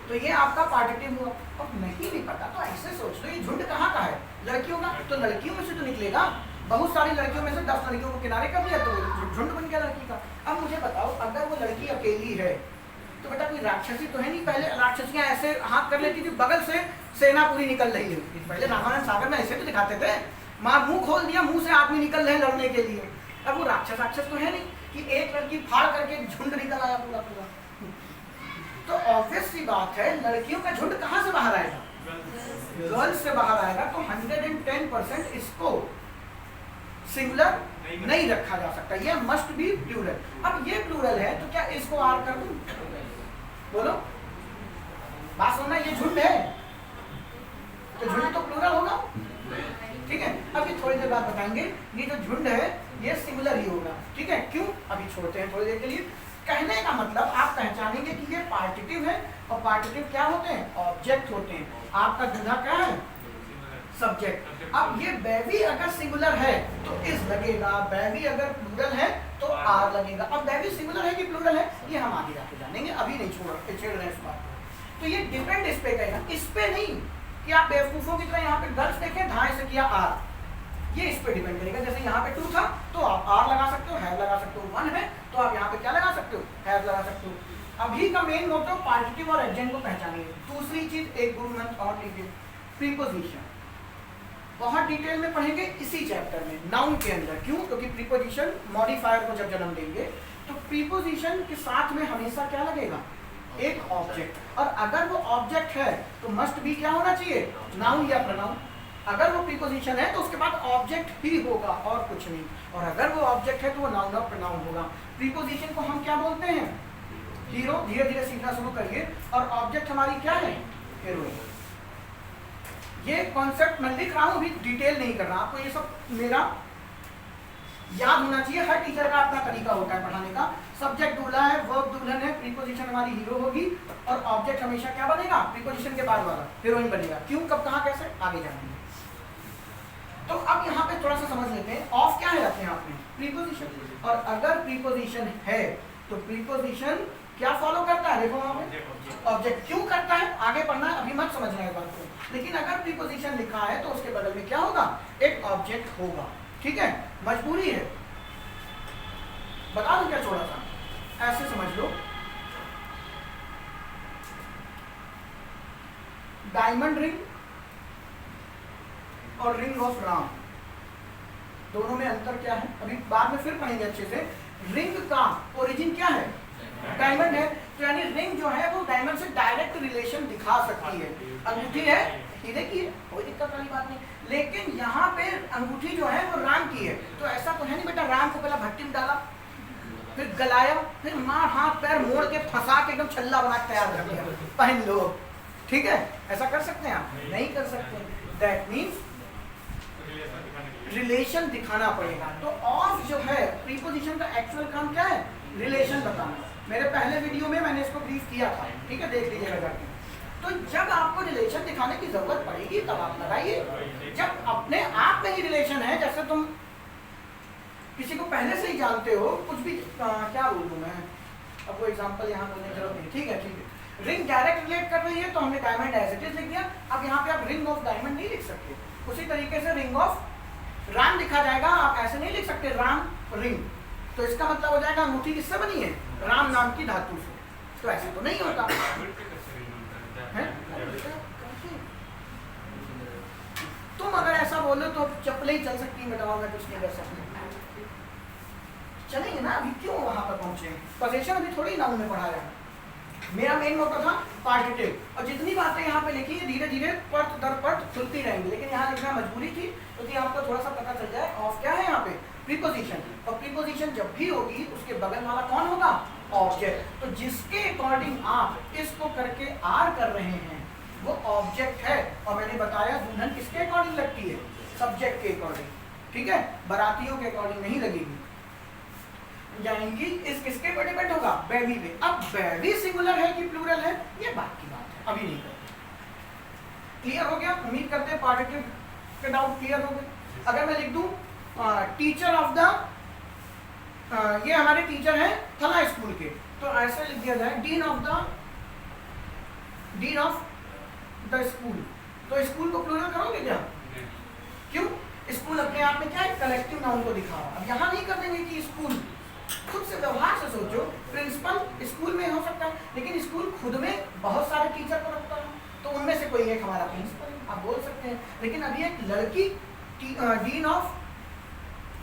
तो ये आपका पार्टिटिव हुआ। अब नहीं पता तो ऐसे सोच लो, ये झुंड कहाँ का है, लड़कियों का, तो लड़कियों में से तो निकलेगा, बहुत सारी लड़कियों में से 10 लड़कियों को किनारे कर दिया तो झुंड बन गया लड़की का। अब मुझे बताओ अगर वो लड़की अकेली है तो बेटा कोई राक्षसी तो है नहीं, पहले राक्षसियां ऐसे हाथ कर लेती थी, बगल से सेना पूरी निकल रही है, पहले रामायण सागर में ऐसे तो दिखाते थे, माँ मुंह खोल दिया, मुंह से आदमी निकल रहे लड़ने के लिए। अब वो राक्षस तो है नहीं कि एक लड़की फाड़ करके झुंड निकल आया पूरा पूरा। तो ऑब्वियस सी बात है लड़कियों का झुंड कहाँ से बाहर आएगा, गर्ल्स से बाहर आएगा, तो 110% इसको सिंगुलर नहीं रखा जा सकता, ये मस्ट बी प्लूरल। अब ये प्लूरल है तो क्या इसको आर कर दूं, बोलो बात सुनना, ये झुंड है तो झुंड तो प्लूरल होगा, ठीक है। अब ये थोड़ी देर बाद बताएंगे, ये जो झुंड है ये सिंगुलर ही होगा, ठीक है, क्यों अभी छोड़ते हैं थोड़ी देर के लिए। कहने का मतलब आप पहचानेंगे कि ये पार्टिटिव है, और पार्टिटिव क्या होते हैं, ऑब्जेक्ट होते हैं। आपका दूल्हा क्या है, सब्जेक्ट। अब ये बेबी अगर सिंगुलर है तो इज लगेगा, बेबी अगर प्लूरल है तो आर लगेगा। अब बेबी सिंगुलर है कि प्लूरल है ये हम आगे जाके जानेंगे, अभी नहीं छेड़ रहे हैं इस बात को। तो ये डिपेंड इस पे करेगा, इस पे नहीं कि आप बेवकूफों की तरह यहाँ पे गर्ल्स देखें ढाई से किया आर, ये इस पे डिपेंड करेगा। जैसे यहाँ पे 2 था तो आप आर लगा सकते हो, हैव लगा सकते हो, 1 है तो आप यहाँ पे क्या लगा सकते हो, हैव लगा सकते हो। अभी का मेन मोटो पार्टिटिव और एडजेक्ट को पहचानिए। दूसरी चीज एक गुड मंथ और लीजिए, प्रीपोजिशन बहुत डिटेल में पढ़ेंगे इसी चैप्टर में, नाउन के अंदर। क्यों, क्योंकि प्रीपोजिशन मॉडिफायर को जब जन्म देंगे तो प्रीपोजिशन के साथ में हमेशा क्या लगेगा, एक ऑब्जेक्ट। और अगर वो ऑब्जेक्ट है तो मस्ट भी क्या होना चाहिए, नाउन या प्रोनाउन। अगर वो प्रीपोजिशन है तो उसके बाद ऑब्जेक्ट ही होगा और कुछ नहीं, और अगर वो ऑब्जेक्ट है तो वो नाउन और प्रोनाउन होगा। प्रीपोजिशन को हम क्या बोलते हैं, हीरो, धीरे धीरे सीखना शुरू करिए। और ऑब्जेक्ट हमारी क्या है, हीरोइन। ये कॉन्सेप्ट मैं लिख रहा हूँ, अभी डिटेल नहीं कर रहा, आपको ये सब मेरा याद होना चाहिए। हर टीचर का अपना तरीका होता है पढ़ाने का। सब्जेक्ट दूल्हा है, वर्ब दुल्हन है, प्रीपोजिशन हमारी हीरो होगी, और ऑब्जेक्ट हमेशा क्या बनेगा, प्रीपोजिशन के बाद वाला हीरोइन बनेगा। क्यों, कब, कहाँ, कैसे, आगे जानेंगे। तो अब यहाँ पे थोड़ा सा समझ लेते हैं, ऑफ क्या है अपने आप में? प्रीपोजिशन। और अगर प्रीपोजिशन है तो प्रीपोजिशन क्या फॉलो करता है? देखो वहां पे ऑब्जेक्ट। क्यों करता है आगे पढ़ना है, अभी मत समझना है बात को। लेकिन अगर प्रीपोजिशन लिखा है तो उसके बगल में क्या होगा? एक ऑब्जेक्ट होगा। ठीक है, मजबूरी है। बता दूं क्या थोड़ा सा, ऐसे समझ लो, डायमंड रिंग और रिंग ऑफ राम, दोनों में अंतर क्या है? अभी बाद में फिर पढ़ेंगे अच्छे से। रिंग का ओरिजिन क्या है? डायमंड है। तो यानी रिंग जो है वो डायमंड से डायरेक्ट रिलेशन दिखा सकती है। अंगूठी है, हीरे की है, कोई दिक्कत वाली बात नहीं। लेकिन यहाँ पे अंगूठी जो है वो राम की है, तो ऐसा तो है नहीं बेटा राम को पहला भट्टी में डाला, फिर गलाया, फिर मार हाथ पैर मोड़ के फंसा के एकदम छल्ला बना के तैयार कर दिया, पहन लो। ठीक है, ऐसा कर सकते हैं आप? नहीं कर सकते। दैट मीन्स रिलेशन दिखाना पड़ेगा। तो ऑफ जो है प्रीपोजिशन का एक्चुअल काम क्या है? रिलेशन बताना। मेरे पहले वीडियो में मैंने इसको ब्रीफ किया था, ठीक है, देख लीजिएगा जाके। तो जब आपको रिलेशन दिखाने की जरूरत पड़ेगी तब आप लगाइए। जब अपने आप में ही रिलेशन है, जैसे तुम किसी को पहले से ही जानते हो, कुछ भी क्या बोलूं मैं, अब वो एग्जांपल यहाँ बोलने की जरूरत नहीं। ठीक है, ठीक है, रिंग डायरेक्ट रिलेट कर रही है तो हमने डायमंड एज इट इज लिख दिया। अब यहाँ पे आप रिंग ऑफ डायमंड नहीं लिख सकते। उसी तरीके से रिंग ऑफ राम लिखा जाएगा, आप ऐसे नहीं लिख सकते राम रिंग। तो इसका मतलब हो जाएगा अंगूठी किससे बनी है? राम नाम की धातु से। तो ऐसे तो नहीं होता है? तुम अगर ऐसा बोलो तो चप्पलें ही चल सकती है, बताओ, मैं कुछ नहीं कर सकती। चलेंगे ना, अभी क्यों वहां पर पहुंचे? पोजीशन अभी थोड़ी नाउन में पढ़ाया। मेरा मेन मोटो था पार्टिटिव, और जितनी बातें यहाँ पे लिखी है धीरे धीरे पट दर पट खुलती रहेंगी, लेकिन यहाँ लिखना मजबूरी थी क्योंकि आपको थोड़ा सा पता चल जाए ऑफ क्या है यहाँ पे? प्रीपोजिशन। और प्रीपोजिशन जब भी होगी उसके बगल वाला कौन होगा? ऑब्जेक्ट। तो जिसके अकॉर्डिंग आप इसको करके आर कर रहे हैं वो ऑब्जेक्ट है। और मैंने बताया दुल्हन किसके अकॉर्डिंग लगती है? सब्जेक्ट के अकॉर्डिंग। ठीक है, बारातियों के अकॉर्डिंग नहीं लगेगी, जाएंगी इस किसके पे डिपेंड होगा? बेबी पे। अब बेबी सिंगुलर है कि प्लूरल है ये बात की बात है, अभी नहीं करते। क्लियर हो गया? उम्मीद करते हैं पार्टिटिव के डाउट क्लियर हो गए। अगर मैं लिख दूं टीचर ऑफ द, ये हमारे टीचर हैं फला स्कूल के, तो ऐसे लिख दिया जाए डीन ऑफ द स्कूल। तो स्कूल को प्लूरल करोगे क्या? क्यों? स्कूल अपने आप में क्या है? कलेक्टिव नाउन को दिखा रहा। अब यहाँ नहीं कर देंगे कि स्कूल, खुद से व्यवहार से सोचो। प्रिंसिपल स्कूल में हो सकता है, लेकिन स्कूल खुद में बहुत सारे टीचर को रखता है, तो उनमें से कोई एक हमारा प्रिंसिपल आप बोल सकते हैं। लेकिन अभी एक लड़की डीन ऑफ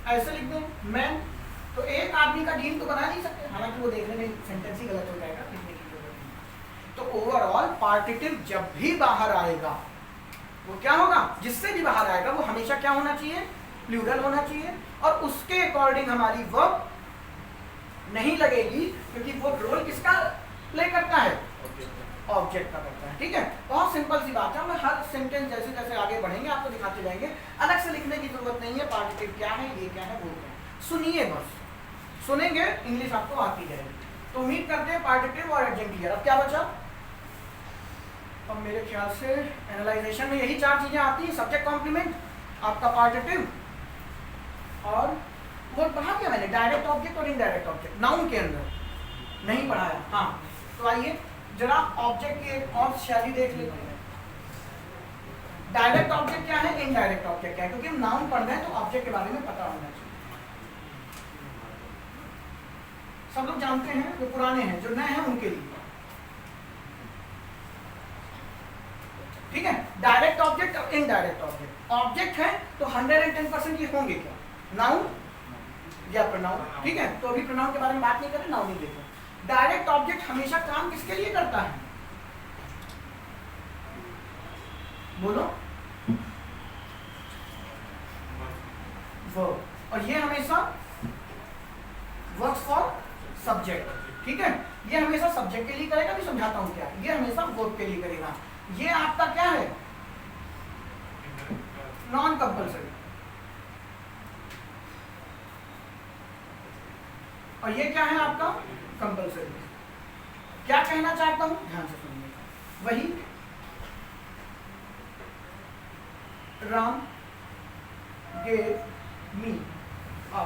ऐसे लिख दें मैन, तो एक आदमी का डीन तो बना नहीं सकते, हालांकि वो देखने में सेंटेंस ही गलत हो जाएगा, लिखने की जरूरत नहीं। तो ओवरऑल पार्टिटिव जब भी बाहर आएगा वो क्या होगा? जिससे भी बाहर आएगा वो हमेशा क्या होना चाहिए? प्लूरल होना चाहिए। और उसके अकॉर्डिंग हमारी वर्ब नहीं लगेगी, क्योंकि वो रोल किसका प्ले करता है? ऑब्जेक्ट का करता है। ठीक है, बहुत सिंपल सी बात है। मैं हर सेंटेंस जैसे जैसे आगे बढ़ेंगे आपको दिखाते जाएंगे, अलग से लिखने की जरूरत नहीं है। पार्टिटिव क्या है, ये क्या है, वो क्या है, सुनिए बस। सुनेंगे इंग्लिश आपको आती जाएगी। तो उम्मीद करते हैं पार्टिटिव और एडजेक्टिव क्लियर। अब क्या बचा? अब मेरे ख्याल से एनालाइजेशन में यही चार चीजें आती हैं, सब्जेक्ट कॉम्प्लीमेंट, आपका पार्टिटिव, और वो पढ़ा क्या मैंने? डायरेक्ट ऑब्जेक्ट और इनडायरेक्ट ऑब्जेक्ट नाउन के अंदर नहीं पढ़ाया। हाँ, तो आइए जरा ऑब्जेक्ट की एक और शैली देख लेते हैं। डायरेक्ट ऑब्जेक्ट क्या है, इनडायरेक्ट ऑब्जेक्ट क्या है? क्योंकि हम नाउन पढ़ रहे हैं तो ऑब्जेक्ट के बारे में पता होना चाहिए। सब लोग जानते हैं, जो पुराने हैं, जो नए हैं उनके लिए। ठीक है, डायरेक्ट ऑब्जेक्ट और इनडायरेक्ट ऑब्जेक्ट। ऑब्जेक्ट है तो 110% ये होंगे क्या? नाउन या प्रोनाउन। ठीक है, तो अभी प्रोनाउन के बारे में बात नहीं करें, नाउन ही देखो। डायरेक्ट ऑब्जेक्ट हमेशा काम किसके लिए करता है? बोलो। वर्ब। और ये हमेशा वर्क्स फॉर सब्जेक्ट। ठीक है, ये हमेशा सब्जेक्ट के लिए करेगा, भी समझाता हूं क्या। ये हमेशा वर्ब के लिए करेगा। ये आपका क्या है? Non compulsory. और ये क्या है आपका? कंपल्सरी। क्या कहना चाहता हूं, ध्यान से सुनिए। वही Ram gave me a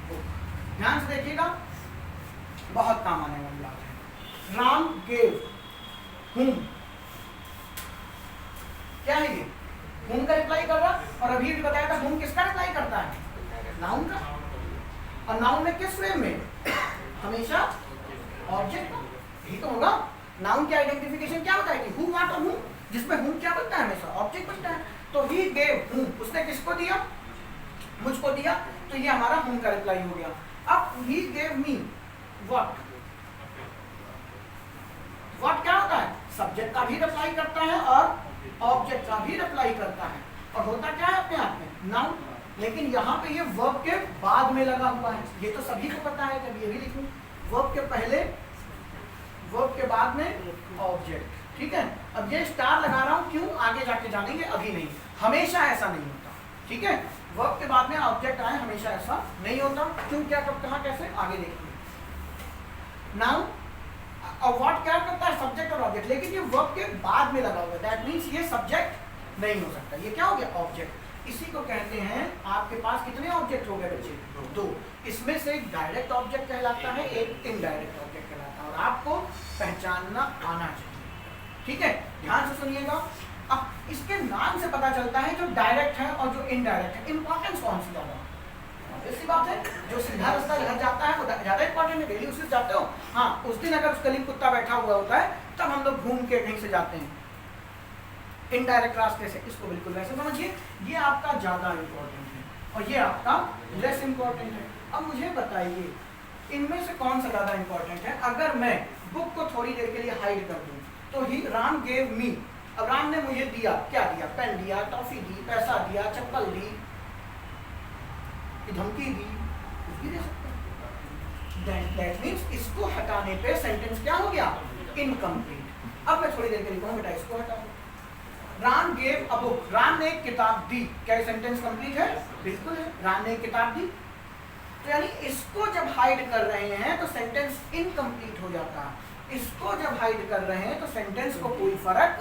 book. ध्यान से देखिएगा, बहुत काम आने वाली बात है। राम गेव हुम, क्या है ये? हुम का रिप्लाई कर रहा, और अभी भी बताया था हुम किसका रिप्लाई करता है? नाउन का। और नाउन में किस फ्रेम में? हमेशा ऑब्जेक्ट का, यही तो होगा। नाउन की आइडेंटिफिकेशन क्या बताएगी? हु, व्हाट और हुम, जिसमें हुम क्या बनता है? हमेशा ऑब्जेक्ट बनता है। तो ही गेव हुम, उसने किसको दिया? मुझको दिया, तो ये हमारा हुम का रिप्लाई हो गया। अब he gave me what, what क्या होता है? सब्जेक्ट का भी रिप्लाई करता है और ऑब्जेक्ट का भी रिप्लाई करता है, और होता क्या है अपने आप में? नाउन। लेकिन यहाँ पे ये वर्ब के बाद में लगा हुआ है, ये तो सभी को पता है। जब ये भी लिखूं, वर्ब के पहले, वर्ब के बाद में ऑब्जेक्ट, ठीक है। अब ये स्टार लगा रहा हूँ, क्यों? आगे जाके जानेंगे, अभी नहीं। हमेशा ऐसा नहीं होता, ठीक है। वर्ब के बाद में ऑब्जेक्ट आए, हमेशा ऐसा नहीं होता। क्यों, क्या, कब, कहाँ, कैसे, आगे देखेंगे। नाउन और व्हाट क्या करता है? सब्जेक्ट और ऑब्जेक्ट, लेकिन ये वर्ब के बाद में लगा हुआ है, दैट मीन्स ये सब्जेक्ट नहीं हो सकता। ये क्या हो गया? ऑब्जेक्ट। इसी को कहते हैं, आपके पास कितने ऑब्जेक्ट हो गए बच्चे? दो। इसमें से एक डायरेक्ट ऑब्जेक्ट कहलाता है, एक इनडायरेक्ट ऑब्जेक्ट कहलाता है, और आपको पहचानना आना चाहिए, ठीक है। ध्यान से सुनिएगा। अब इसके नाम से पता चलता है जो डायरेक्ट है और जो इनडायरेक्ट है, इंपॉर्टेंस कौन सी ज्यादा? ऐसी बात है, जो सीधा रास्ता घर जाता है वो ज्यादा इंपॉर्टेंट है। डेली उसी से जाते हो, हाँ, उस दिन अगर उस गली में कुत्ता बैठा हुआ होता है, तब हम लोग घूम के कहीं से जाते हैं इनडायरेक्ट रास्ते से। इसको बिल्कुल वैसे समझिए, ये आपका ज्यादा इंपॉर्टेंट है और ये आपका लेस इंपॉर्टेंट है। अब मुझे बताइए, इनमें से कौन सा ज्यादा इंपॉर्टेंट है? अगर मैं बुक को थोड़ी देर के लिए हाइड कर दूं, तो ही राम गेव मी, अब राम ने मुझे दिया, क्या दिया? पेन दिया, टॉफी दी, पैसा दिया, चप्पल दी, धमकी दी, कुछ भी दे सकते हैं। दैट मीन्स इसको हटाने पे सेंटेंस क्या हो गया? इनकम्प्लीट। अब मैं थोड़ी देर के लिए कहूँ बेटा इसको हटा दो। Ram gave a book, Ram ने एक किताब दी, क्या ये सेंटेंस कंप्लीट है? बिल्कुल है, राम ने एक किताब दी। तो यानी इसको जब हाइड कर रहे हैं तो सेंटेंस इनकम्प्लीट हो जाता है। इसको जब हाइड कर रहे हैं तो सेंटेंस को कोई फर्क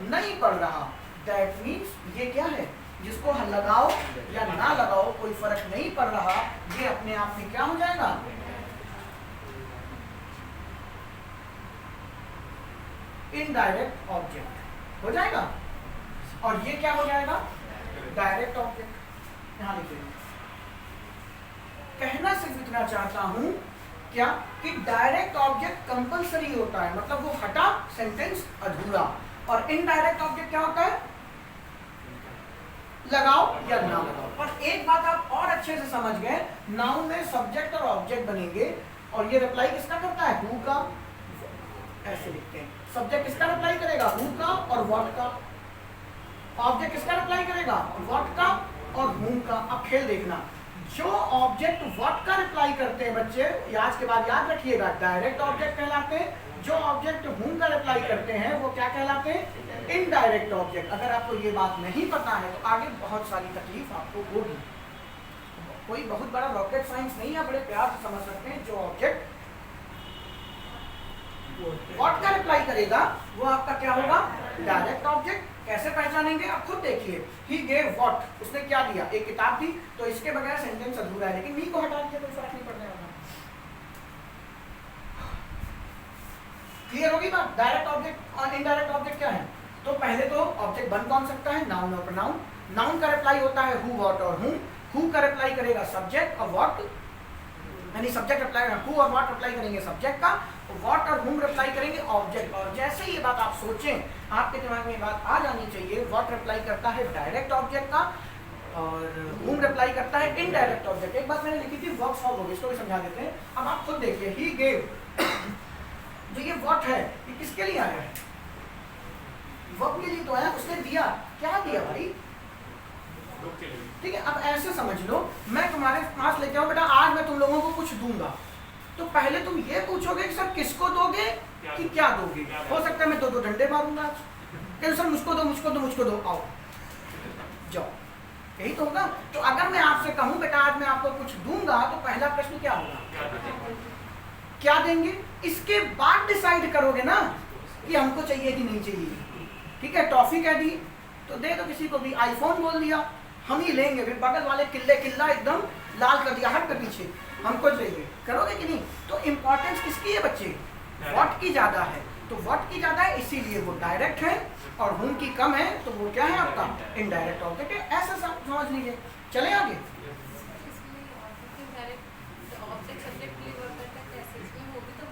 नहीं पड़ रहा। दैट मीन्स ये क्या है? जिसको लगाओ या ना लगाओ कोई फर्क नहीं पड़ रहा, ये अपने आप में क्या हो जाएगा? इनडायरेक्ट ऑब्जेक्ट हो जाएगा। और ये क्या हो जाएगा? Direct object. यहां लिखिए, कहना सिर्फ इतना चाहता हूं क्या कि डायरेक्ट ऑब्जेक्ट कंपलसरी होता है, मतलब वो हटा सेंटेंस अधूरा। और इनडायरेक्ट ऑब्जेक्ट क्या होता है? लगाओ या ना लगाओ। पर एक बात आप और अच्छे से समझ गए, नाउन में सब्जेक्ट और ऑब्जेक्ट बनेंगे, और ये रिप्लाई किसका करता है? हु का। ऐसे लिखते हैं, सब्जेक्ट किसका रिप्लाई करेगा? हु का और व्हाट का। ऑब्जेक्ट किसका रिप्लाई करेगा? व्हाट का और हुम का। अब खेल देखना, जो ऑब्जेक्ट व्हाट का रिप्लाई करते हैं बच्चे, आज के बाद याद रखिएगा, डायरेक्ट ऑब्जेक्ट कहलाते हैं। जो ऑब्जेक्ट हुम का रिप्लाई करते हैं वो क्या कहलाते हैं? Indirect object. अगर आपको ये बात नहीं पता है तो आगे बहुत सारी तकलीफ आपको होगी। कोई बहुत बड़ा रॉकेट साइंस नहीं है, बड़े प्यार से समझ सकते हैं। जो ऑब्जेक्ट व्हाट का रिप्लाई करेगा वो आपका क्या होगा? Direct object. कैसे पहचानेंगे? आप खुद देखिए, ही गेव व्हाट, उसने क्या दिया? एक किताब दी, तो इसके बगैर सेंटेंस अधूरा है, लेकिन मी को हटा दिया, कोई फर्क नहीं पड़ने वाला। क्लियर होगी बात? डायरेक्ट ऑब्जेक्ट और इनडायरेक्ट ऑब्जेक्ट क्या है? तो पहले तो ऑब्जेक्ट बन कौन सकता है? नाउन और प्रोनाउन। नाउन का रिप्लाई होता है हु, व्हाट और हुम। हु का रिप्लाई करेगा सब्जेक्ट और व्हाट, यानी सब्जेक्ट रिप्लाई, हु और व्हाट रिप्लाई करेंगे सब्जेक्ट का, व्हाट और हुम रिप्लाई करेंगे ऑब्जेक्ट। और जैसे ये बात आप सोचें, आपके दिमाग में ये बात आ जानी चाहिए, व्हाट रिप्लाई करता है डायरेक्ट ऑब्जेक्ट का और हुम रिप्लाई करता है इनडायरेक्ट ऑब्जेक्ट। एक बात मैंने लिखी थी, वर्ब सॉल्व होगी, इसको भी समझा देते हैं। अब आप खुद देखिए, ही गेव, जो ये व्हाट है ये किसके लिए आया है? वर्ब के लिए तो आया, उसने दिया, क्या दिया भाई? ठीक है। अब ऐसे समझ लो, मैं तुम्हारे पास लेके आऊं, बेटा आज मैं तुम लोगों को कुछ दूंगा, तो पहले तुम ये पूछोगे कि सर किसको दोगे कि क्या दोगे? हो सकता है मैं दो डंडे मारूंगा आज, सर मुझको दो, मुझको दो, मुझको दो, आओ जाओ, यही तो होगा। तो अगर मैं आपसे कहूं बेटा आज मैं आपको कुछ दूंगा, तो पहला प्रश्न क्या होगा? क्या देंगे? इसके बाद डिसाइड करोगे ना कि हमको चाहिए कि नहीं चाहिए। ठीक है, टॉफी कह दी तो दे दो किसी को भी, आईफोन बोल दिया हम ही लेंगे, फिर बगल वाले किल्ला एकदम लाल कर दिया, हट के पीछे, हमको चाहिए, करोगे कि नहीं? तो इम्पोर्टेंस किसकी है बच्चे? व्हाट की ज़्यादा है। तो व्हाट की ज़्यादा है इसीलिए वो डायरेक्ट है, और हुम की कम है तो वो क्या है आपका इनडायरेक्ट ऑब्जेक्ट है। ऐसा समझ लीजिए। चले आगे।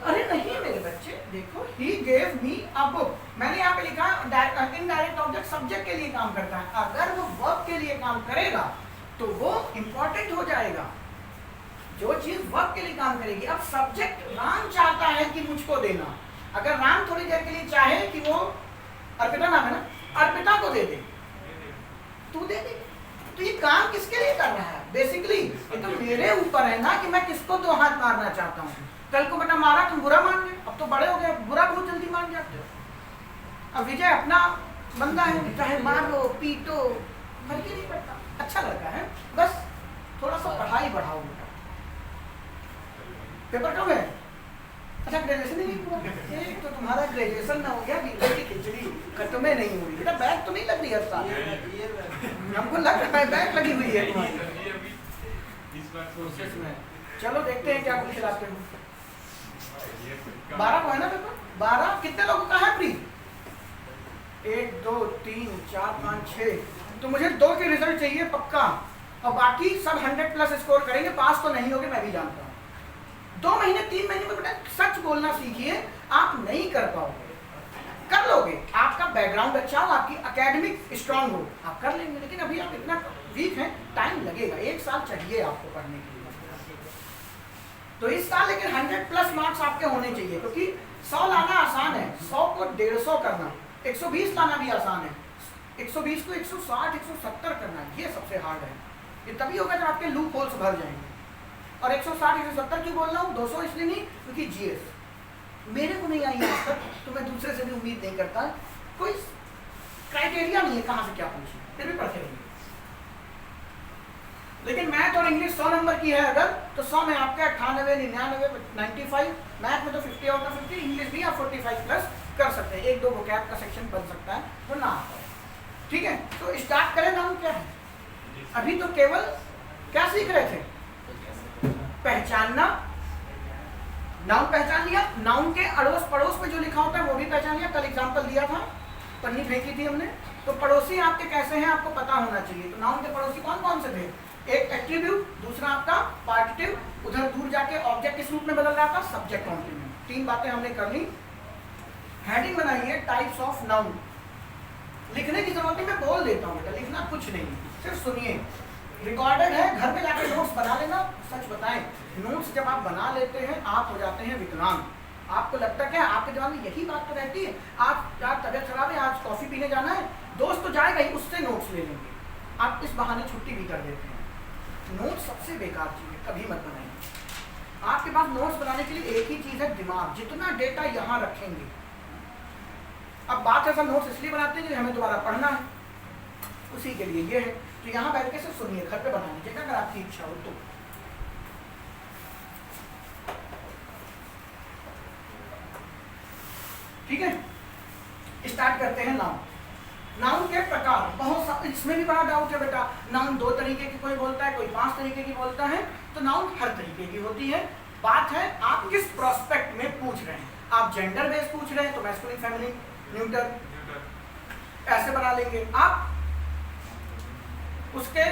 अरे नहीं मेरे बच्चे, देखो he gave me a book, मैंने यहाँ पे लिखा इनडायरेक्ट ऑब्जेक्ट सब्जेक्ट के लिए काम करता है। अगर वो वर्ब के लिए काम करेगा तो वो इंपॉर्टेंट हो जाएगा, जो चीज वर्ब के लिए काम करेगी। अब सब्जेक्ट राम चाहता है कि मुझको देना, अगर राम थोड़ी देर के लिए चाहे कि वो अर्पिता नाम है ना, अर्पिता को दे दे, तू दे दे, तो ये काम किसके लिए कर रहा है? बेसिकली ये तो मेरे ऊपर है ना कि मैं किसको दो हाथ मारना चाहता हूँ। कल को बेटा मारा तुम बुरा मान गए, अब तो बड़े हो गए, बुरा बहुत जल्दी मान जाते हो। अब विजय अपना बंदा है, चाहे मारो पीटो फर्क ही नहीं पड़ता, अच्छा लड़का है, बस थोड़ा सा पढ़ाई बढ़ाओ बेटा। पेपर कब है? अच्छा ग्रेजुएशन ही नहीं हुआ, एक तो तुम्हारा ग्रेजुएशन ना हो गया, बीते की खिचड़ी खत्म नहीं हुई। बेटा बैग तो नहीं लग रही हर साल, हमको लग रहा है बैग लगी हुई है तुम्हारी प्रोसेस में। चलो देखते हैं क्या कुछ खिलाते हो। 12 को है ना पेपर? 12 कितने लोगों का है प्री? 1 2 3 4 5 6, तो मुझे 2 के रिजल्ट चाहिए पक्का, और बाकी सब 100+ स्कोर करेंगे, पास तो नहीं होगे मैं भी जानता हूँ। 2 महीने 3 महीने में बेटा सच बोलना सीखिए, आप नहीं कर पाओगे, कर लोगे, आपका बैकग्राउंड अच्छा हो, आपकी एकेडमिक स्ट्रांग हो, आप कर लेंगे, लेकिन अभी आप इतना वीक हैं, टाइम लगेगा, 1 साल चाहिए आपको पढ़ने के लिए। तो इस साल लेकिन 100+ मार्क्स आपके होने चाहिए, क्योंकि 100 लाना आसान है, 100 को 150 करना, 120 लाना भी आसान है, 120 को 160 170 करना ये सबसे हार्ड है। ये तभी होगा जब आपके लूप होल्स भर जाएंगे। और 160 170 क्यों बोल रहा हूँ, 200 इसलिए नहीं क्योंकEls जीएस मेरे को नहीं आई है आज तक, तो मैं दूसरे से भी उम्मीद नहीं करता, कोई क्राइटेरिया नहीं है कहाँ से क्या पूछे, फिर भी पढ़ते रहिए। लेकिन मैथ और इंग्लिश 100 नंबर की है अगर, तो 100 में आपके 98 99 95, मैथ में तो 50 आउट ऑफ 50, इंग्लिश भी आप 45+ कर सकते हैं, 1-2 वोकैब का सेक्शन बन सकता है वो ना आता है। ठीक है, तो स्टार्ट करें। नाउन क्या है? अभी तो केवल क्या सीख रहे थे? पहचानना, नाउन पहचान लिया, नाउन के अड़ोस पड़ोस में जो लिखा होता है वो भी पहचान लिया। कल एग्जांपल दिया था, पन्नी फेंकी थी हमने, तो पड़ोसी आपके कैसे हैं आपको पता होना चाहिए। तो नाउन के पड़ोसी कौन कौन से थे? एक एट्रीब्यूट, दूसरा आपका पार्टिटिव, उधर दूर जाके ऑब्जेक्ट किस रूप में बदल रहा था? Subject complement. 3 बातें हमने कर ली। हेडिंग बनाइए टाइप्स ऑफ नाउन, लिखने की जरूरत नहीं, मैं बोल देता हूँ बेटा, लिखना कुछ नहीं, सिर्फ सुनिए। रिकॉर्डेड है, घर में जाके नोट्स बना लेना। सच बताएं, नोट्स जब आप बना लेते हैं आप हो जाते हैं विकलांग। आपको लगता क्या आपके दिमाग में यही बात तो रहती है, आप यार तबियत खराब है, आज कॉफी पीने जाना है, दोस्त तो जाएगा ही, उससे नोट्स ले लेंगे, आप इस बहाने छुट्टी भी कर देते हैं। नोट्स सबसे बेकार चीज़ है, कभी मत बनाइए। आपके पास नोट्स बनाने के लिए एक ही चीज़ है, दिमाग। जितना डेटा यहाँ रखेंगे, अब बात है सब नोट्स इसलिए बनाते हैं कि हमें दोबारा पढ़ना है, उसी के लिए ये है। तो यहाँ बैठ के सिर्फ सुनिए, घर पे बना लीजिएगा अगर आपकी इच्छा हो तो। ठीक है, स्टार्ट करते हैं नाउन। नाउन के प्रकार बहुत, इसमें भी बड़ा डाउट है बेटा, नाउन 2 तरीके की कोई बोलता है, कोई 5 तरीके की बोलता है, तो नाउन हर तरीके की होती है। बात है आप किस प्रोस्पेक्ट में पूछ रहे हैं। आप जेंडर बेस पूछ रहे हैं तो मैस्कुलिन फेमिनिन न्यूटर ऐसे बना लेंगे। आप उसके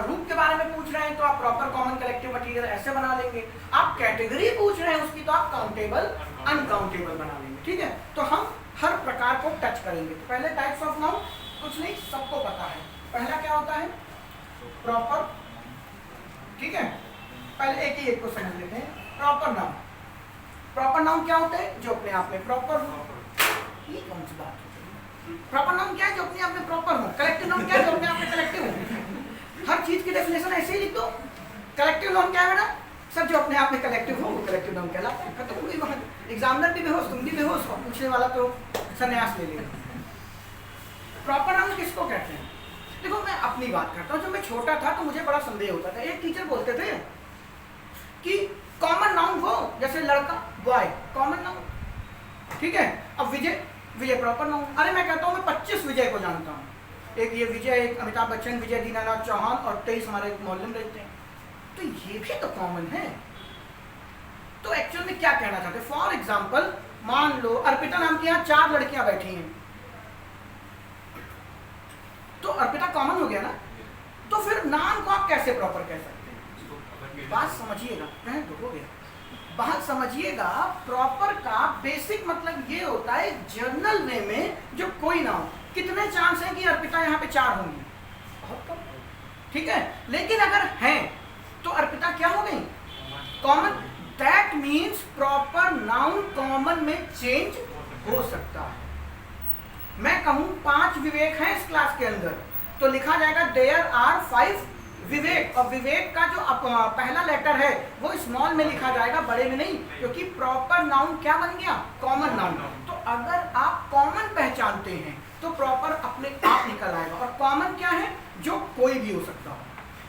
रूप के बारे में पूछ रहे हैं तो आप प्रॉपर कॉमन कलेक्टिव मटेरियल ऐसे बना लेंगे। आप कैटेगरी पूछ रहे हैं उसकी तो आप काउंटेबल अनकाउंटेबल बना लेंगे। ठीक है, तो हम हर प्रकार को टच करेंगे। तो पहले टाइप्स ऑफ नाउन, कुछ नहीं सबको पता है। पहला क्या होता है? प्रॉपर। ठीक है, पहले एक को समझ लेते हैं। प्रॉपर नाउन, प्रॉपर नाउन क्या होते हैं? जो अपने आप में प्रॉपर हो। ये कौन सी बात है? प्रॉपर नाउन क्या है? जो अपने आप में प्रॉपर हो। कलेक्टिव नाउन क्या है? जो अपने आप में कलेक्टिव हो। हर चीज की डेफिनेशन ऐसे ही लिख दो। कलेक्टिव नाउन क्या है बेटा? सब जो अपने आप में कलेक्टिव हो वो कलेक्टिव नाउन कहलाता है। खत्म हुई बात। एग्जामिनर भी बेहोश, तुम भी बेहोश, और पूछने वाला तो संन्यास ले लेगा। प्रॉपर नाउन किसको कहते हैं? देखो मैं अपनी बात करता हूँ। जब मैं छोटा था तो मुझे बड़ा संदेह होता था। एक टीचर बोलते थे कि कॉमन नाउन वो, जैसे लड़का बॉय कॉमन नाउन, ठीक है। अब विजय, विजय प्रॉपर नाउन। अरे मैं कहता हूँ मैं 25 विजय को जानता हूँ, एक ये विजय, एक अमिताभ बच्चन, विजय दीनानाथ चौहान, और 23 हमारे मोहल्ले में रहते हैं। तो ये भी तो कॉमन है। तो एक्चुअल में क्या कहना चाहते हैं? फॉर एग्जाम्पल मान लो अर्पिता नाम की यहाँ 4 लड़कियां बैठी हैं, तो अर्पिता कॉमन हो गया ना। तो फिर नाम को आप कैसे प्रॉपर कह सकते हैं? बात समझिएगा, हो गया, बात समझिएगा। प्रॉपर का बेसिक मतलब ये होता है जर्नल वे में जो कोई ना हो। कितने चांस है कि अर्पिता यहाँ पे 4 होंगी? बहुत कम, ठीक है। लेकिन अगर हैं तो अर्पिता क्या हो गई? Common. That means proper noun common में चेंज हो सकता है। मैं कहूं 5 विवेक हैं इस क्लास के अंदर, तो लिखा जाएगा देयर आर 5 विवेक, और विवेक का जो पहला लेटर है वो स्मॉल में लिखा जाएगा, बड़े में नहीं, क्योंकि प्रॉपर नाउन क्या बन गया? Common noun. तो अगर आप कॉमन पहचानते हैं तो प्रॉपर अपने आप निकल आएगा। और कॉमन क्या है? जो कोई भी हो सकता हो।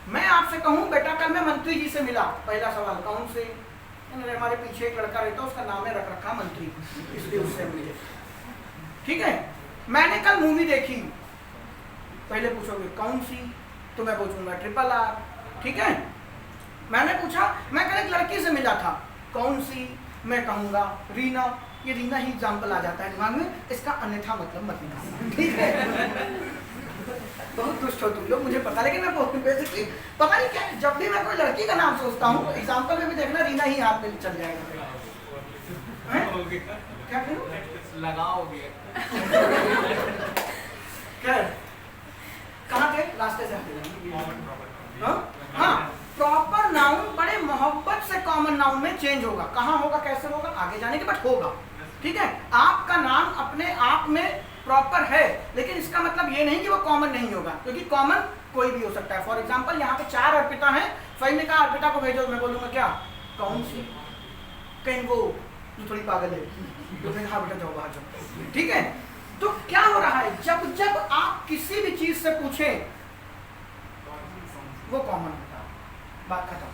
मैं आपसे कहूं बेटा कल मैं मंत्री जी से मिला, पहला सवाल कौन से? हमारे पीछे एक लड़का रहता है, उसका नाम है रख रखा मंत्री, इसलिए उससे मिले, ठीक है। मैंने कल मूवी देखी, पहले पूछोगे कौन सी, तो मैं पूछूंगा RRR, ठीक है। मैंने पूछा, मैं कल एक लड़की से मिला था, कौन सी? मैं कहूंगा रीना। ये रीना ही एग्जाम्पल आ जाता है दिमाग में, इसका अन्यथा मतलब मत निकालना, ठीक है। बहुत दुष्ट हो तुम लोग, मुझे पता, लेकिन मैं बहुत बेसिकली पता नहीं क्या, जब भी मैं कोई लड़की का नाम सोचता हूँ एग्जाम्पल में भी देखना रीना ही हाथ में चल जाएगा। क्या करूँ? लगाओगे। कहाँ थे? रास्ते से। हाँ, प्रॉपर नाउन बड़े मोहब्बत से कॉमन नाउन में चेंज होगा। कहाँ होगा, कैसे होगा, आगे जाने के बाद होगा, ठीक है। आपका नाम अपने आप में प्रॉपर है, लेकिन इसका मतलब ये नहीं कि वो कॉमन नहीं होगा, क्योंकि कॉमन कोई भी हो सकता है। फॉर एग्जाम्पल यहाँ पे 4 अर्पिता हैं, फाइल ने कहा अर्पिता को भेजो, मैं बोलूँगा क्या? कौन सी? कहीं वो थोड़ी पागल है, तो फिर हाँ बेटा जाओ बाहर जाओ, ठीक है। तो क्या हो रहा है, जब जब आप किसी भी चीज से पूछें वो कॉमन होता है, बात खत्म,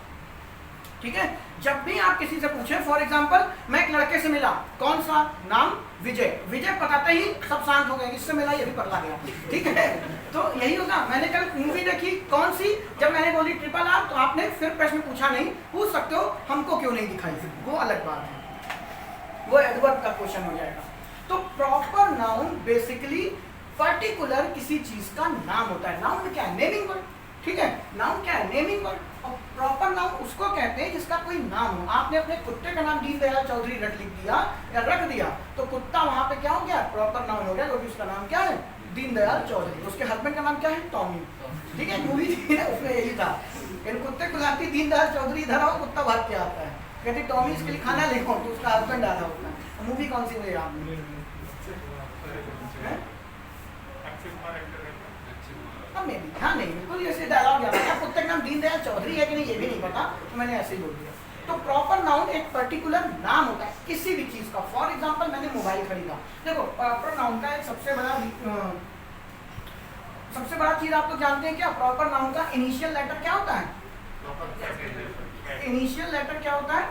ठीक है। जब भी आप किसी से पूछें, फॉर एग्जांपल मैं एक लड़के से मिला, कौन सा? नाम विजय। विजय बताते ही सब शांत हो गए, इससे मिला ये भी पगला गया, ठीक है। तो यही होगा। मैंने कल मूवी देखी, कौन सी? जब मैंने बोली RRR, तो आपने फिर प्रश्न पूछा नहीं, पूछ सकते हो हमको क्यों नहीं दिखाई, वो अलग बात है, वो एडवर्ब का क्वेश्चन हो जाएगा। तो प्रॉपर नाउन बेसिकली पर्टिकुलर किसी चीज का नाम होता है। नाउन क्या है? नेमिंग वर्ड, ठीक है। नाउन क्या है? Naming word. और प्रॉपर नाउन उसको कहते हैं जिसका कोई नाम हो। आपने अपने कुत्ते का नाम दीनदयाल चौधरी लिख दिया या रख दिया, तो कुत्ता वहां पे क्या हो गया? प्रॉपर नाउन हो गया, क्योंकि उसका नाम क्या है? दीनदयाल चौधरी। उसके हस्बैंड का नाम क्या है? टॉमी, ठीक है। मूवी थी ना, उसमें यही था, इन कुत्ते को लाती दीनदयाल चौधरी इधर आओ, कुत्ता भाग के आता है, कहती टॉमी इसके लिए खाना ले आओ, तो उसका हस्बैंड आता होता है। मूवी कौन सी मुझे याद नहीं, हाँ नहीं बिल्कुल ऐसे डायलॉग याद है। कुत्ते का नाम दीनदयाल चौधरी है कि नहीं ये भी नहीं पता, तो मैंने ऐसे ही बोल दिया। तो प्रॉपर नाउन एक पर्टिकुलर नाम होता है किसी भी चीज का। फॉर एग्जांपल मैंने मोबाइल खरीदा, देखो प्रॉपर नाउन का एक सबसे बड़ा चीज आप लोग जानते हैं क्या? प्रॉपर नाउन का इनिशियल लेटर क्या होता है? इनिशियल लेटर क्या होता है?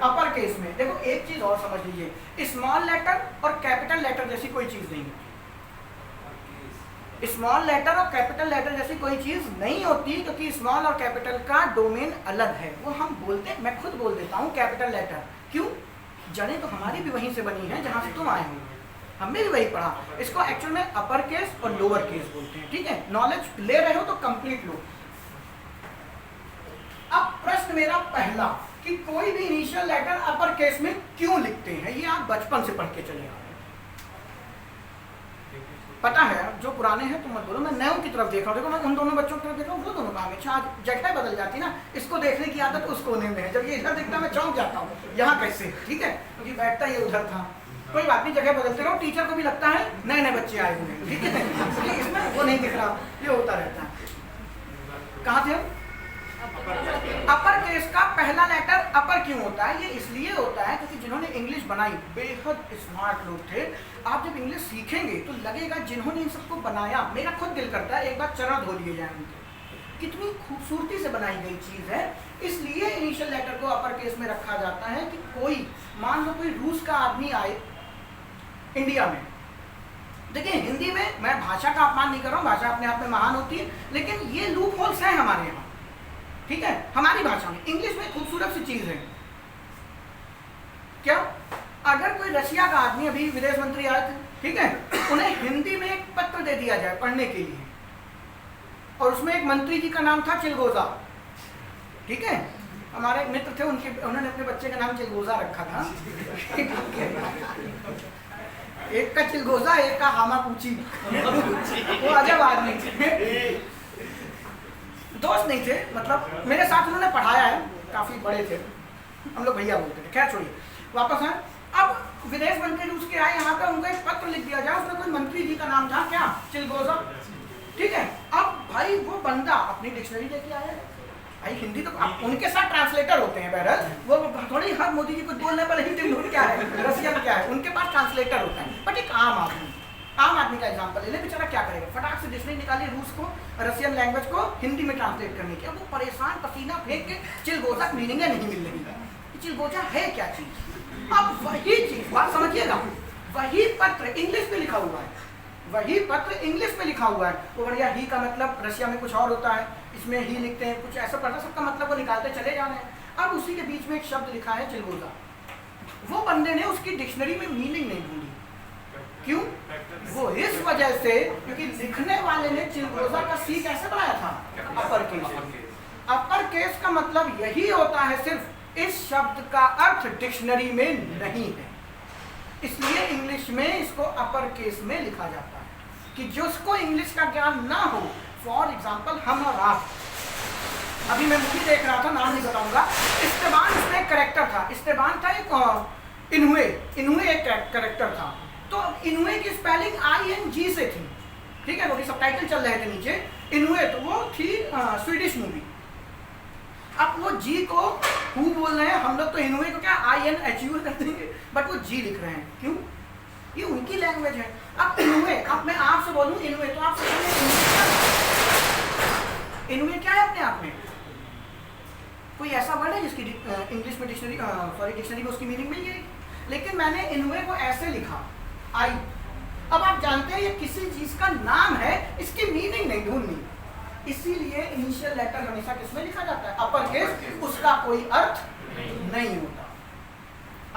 अपर केस में। देखो एक चीज और समझ लीजिए, स्मॉल लेटर और कैपिटल लेटर जैसी कोई चीज नहीं है। स्मॉल लेटर और कैपिटल लेटर जैसी कोई चीज नहीं होती, क्योंकि स्मॉल और कैपिटल का डोमेन अलग है। वो हम बोलते, मैं खुद बोल देता हूँ कैपिटल लेटर, क्यों? जड़ें तो हमारी भी वहीं से बनी है जहां से तुम आए हो, हमने भी वही पढ़ा। इसको एक्चुअल में अपर केस और लोअर केस बोलते हैं, ठीक है। नॉलेज ले रहे हो तो कंप्लीट लो। अब प्रश्न मेरा पहला कि कोई भी इनिशियल लेटर अपर केस में क्यों लिखते हैं, ये आप बचपन से पढ़ के चले आ रहे हैं, पता है। जो पुराने हैं तुम मत बोलो, मैं नयों की तरफ देख रहा हूँ। देखो मैं उन दोनों बच्चों की तरफ देख रहा हूँ, वो दोनों काम है, जगह बदल जाती ना, इसको देखने की आदत उस कोने में है, जब ये इधर देखता मैं चौंक जाता हूँ, यहाँ कैसे, ठीक है, क्योंकि बैठता ये उधर था। कोई बात नहीं, जगह बदलते रहो। टीचर को भी लगता है नए नए बच्चे आए हुए हैं, ठीक है, इसमें वो नहीं दिख रहा, ये होता रहता है। कहाँ थे हम? अपर केस का पहला लेटर अपर क्यों होता है? ये इसलिए होता है क्योंकि जिन्होंने इंग्लिश बनाई बेहद स्मार्ट लोग थे। आप जब इंग्लिश सीखेंगे तो लगेगा जिन्होंने इन सबको बनाया, मेरा खुद दिल करता है एक बार चरण धो लिए जाए उनके, कितनी खूबसूरती से बनाई गई चीज है। इसलिए इनिशियल लेटर को अपर केस में रखा जाता है कि कोई मान लो कोई रूस का आदमी आए इंडिया में, देखिए हिंदी में मैं भाषा का अपमान नहीं कर रहा हूँ, भाषा अपने आप में महान होती है, लेकिन ये लूप होल्स हैं हमारे यहाँ, ठीक है। हमारी भाषा में इंग्लिश में खूबसूरत सी चीज है क्या, अगर कोई रशिया का आदमी, अभी विदेश मंत्री आए थे, ठीक है, उन्हें हिंदी में एक पत्र दे दिया जाए पढ़ने के लिए, और उसमें एक मंत्री जी का नाम था चिलगोजा, ठीक है, हमारे मित्र थे, उन्होंने अपने बच्चे का नाम चिलगोजा रखा था। एक का चिलगोजा, एक का हामापूची, वो अजब आदमी थे, दोस्त नहीं थे, मतलब मेरे साथ उन्होंने पढ़ाया है, काफी बड़े थे, हम लोग भैया बोलते थे। खैर छोड़िए, वापस आए। अब विदेश मंत्री रूस के आए यहाँ पे, उनको एक पत्र लिख दिया जाए, उसमें कोई मंत्री जी का नाम था क्या, चिलगोजा, ठीक है। अब भाई वो बंदा अपनी डिक्शनरी लेके आया है, भाई हिंदी तो उनके साथ ट्रांसलेटर होते हैं, बहरहाल वो थोड़ी हर मोदी जी कुछ बोलने पर हिंदी में क्या है, रसियन क्या है, उनके पास ट्रांसलेटर होता है। बट एक आम आदमी का एग्जांपल ले ले, बेचारा क्या करेगा, फटाक से डिक्शनरी निकाली रूस को, रसियन लैंग्वेज को हिंदी में ट्रांसलेट करने की, अब वो परेशान पसीना फेंक के चिलगोजा मीनिंग नहीं मिल रही, चिलगोजा है क्या चीज। अब वही चीज, बात समझिएगा, वही पत्र इंग्लिश में लिखा हुआ है, वही पत्र इंग्लिश में लिखा हुआ है, वो बढ़िया ही का मतलब रशिया में कुछ और होता है, इसमें ही लिखते हैं, कुछ ऐसा पढ़ता, सबका मतलब वो निकालते चले जा रहे हैं। अब उसी के बीच में एक शब्द लिखा है चिलगोजा, वो बंदे ने उसकी डिक्शनरी में मीनिंग नहीं ढूंढी, क्यों, वो इस वजह से क्योंकि लिखने वाले ने चिलगोजा का सी कैसे बनाया था, अपर केस। अपर केस का मतलब यही होता है सिर्फ, इस शब्द का अर्थ डिक्शनरी में नहीं है, इसलिए इंग्लिश में इसको अपर केस में लिखा जाता है, कि जिसको इंग्लिश का ज्ञान ना हो, फॉर एग्जाम्पल हम और आप, अभी मैं मूवी देख रहा था, नाम नहीं बताऊंगा, इस्तेबान उसमें एक करेक्टर था, इस्तेबान था एक इन्हुए एक करेक्टर था, तो इन्हुए की स्पेलिंग ING से थी, ठीक है, वो भी सबटाइटल चल रहे थे नीचे, इन्हुए, तो वो थी स्वीडिश मूवी। अब वो जी को हु बोल रहे हैं, हम लोग तो इन्हुए को क्या INHU कर देंगे, बट वो जी लिख रहे हैं, क्यों, ये उनकी लैंग्वेज है। अब इन्हुए, अब मैं आपसे बोलूं इन्हुए, तो आप इन्हुए क्या है अपने आप में, कोई ऐसा वर्ड है जिसकी इंग्लिश में डिक्शनरी में उसकी मीनिंग मिल गई, लेकिन मैंने इन्हुए को ऐसे लिखा आई। अब आप जानते हैं ये किसी चीज का नाम है, इसकी मीनिंग नहीं ढूंढनी, इसीलिए इनिशियल लेटर हमेशा किसमें लिखा जाता है, अपर केस, उसका कोई अर्थ नहीं होता।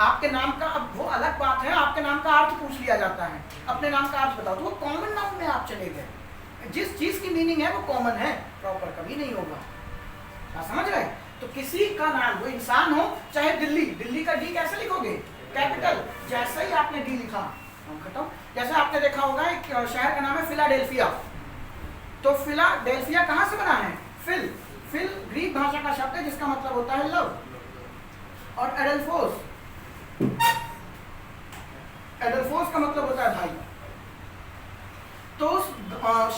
आपके नाम का, अब वो अलग बात है, आपके नाम का अर्थ पूछ लिया जाता है, अपने नाम का अर्थ बताओ, तो वो कॉमन नाउन में आप चले गए, जिस चीज की मीनिंग है वो कॉमन है, प्रॉपर कभी नहीं होगा, क्या समझ रहे। तो किसी का नाम, वो इंसान हो चाहे दिल्ली, दिल्ली का डी कैसे लिखोगे, कैपिटल, जैसे ही आपने डी लिखा खत्म। जैसे आपने देखा होगा एक शहर का नाम है फिलाडेल्फिया, तो फिलाडेल्फिया कहाँ से बना है, फिल ग्रीक भाषा का शब्द है जिसका मतलब होता है लव, और एडल्फोस का मतलब होता है भाई। तो उस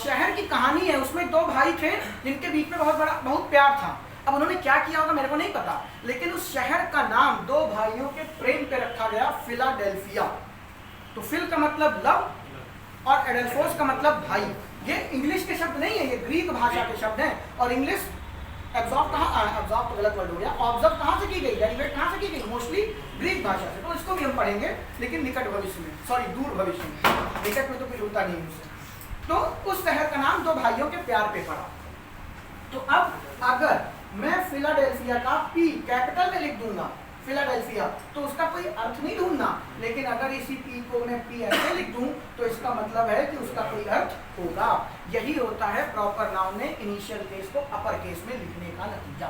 शहर की कहानी है, उसमें दो भाई थे जिनके बीच में बहुत प्यार था। अब उन्होंने क्या किया होगा मेरे को नहीं पता, लेकिन उस शहर का नाम दो भाइयों के प्रेम पे रखा गया, फिलाडेल्फिया। तो फिल का मतलब लव और एडल्फोस का मतलब भाई। ये इंग्लिश के शब्द नहीं है, ये ग्रीक भाषा के शब्द हैं। और इंग्लिश एब्जॉर्ब तो गलत वर्ड हो गया, ऑब्जर्व कहाँ से की गई, डेरिवेट कहाँ से की गई, मोस्टली ग्रीक भाषा से। तो इसको भी हम पढ़ेंगे, लेकिन निकट भविष्य में, सॉरी दूर भविष्य में, निकट में तो कुछ होता नहीं उससे। तो उस शहर का नाम दो भाइयों के प्यार पे पड़ा। तो अब अगर मैं फिलाडेल्फिया का पी कैपिटल में लिख दूंगा, फिलाडेल्फिया, तो उसका कोई अर्थ नहीं ढूंढना। लेकिन अगर इसी पी को मैं पी ऐसे लिख दूं तो इसका मतलब है कि उसका कोई अर्थ होगा। यही होता है प्रॉपर नाउन में इनिशियल केस को अपर केस में लिखने का नतीजा।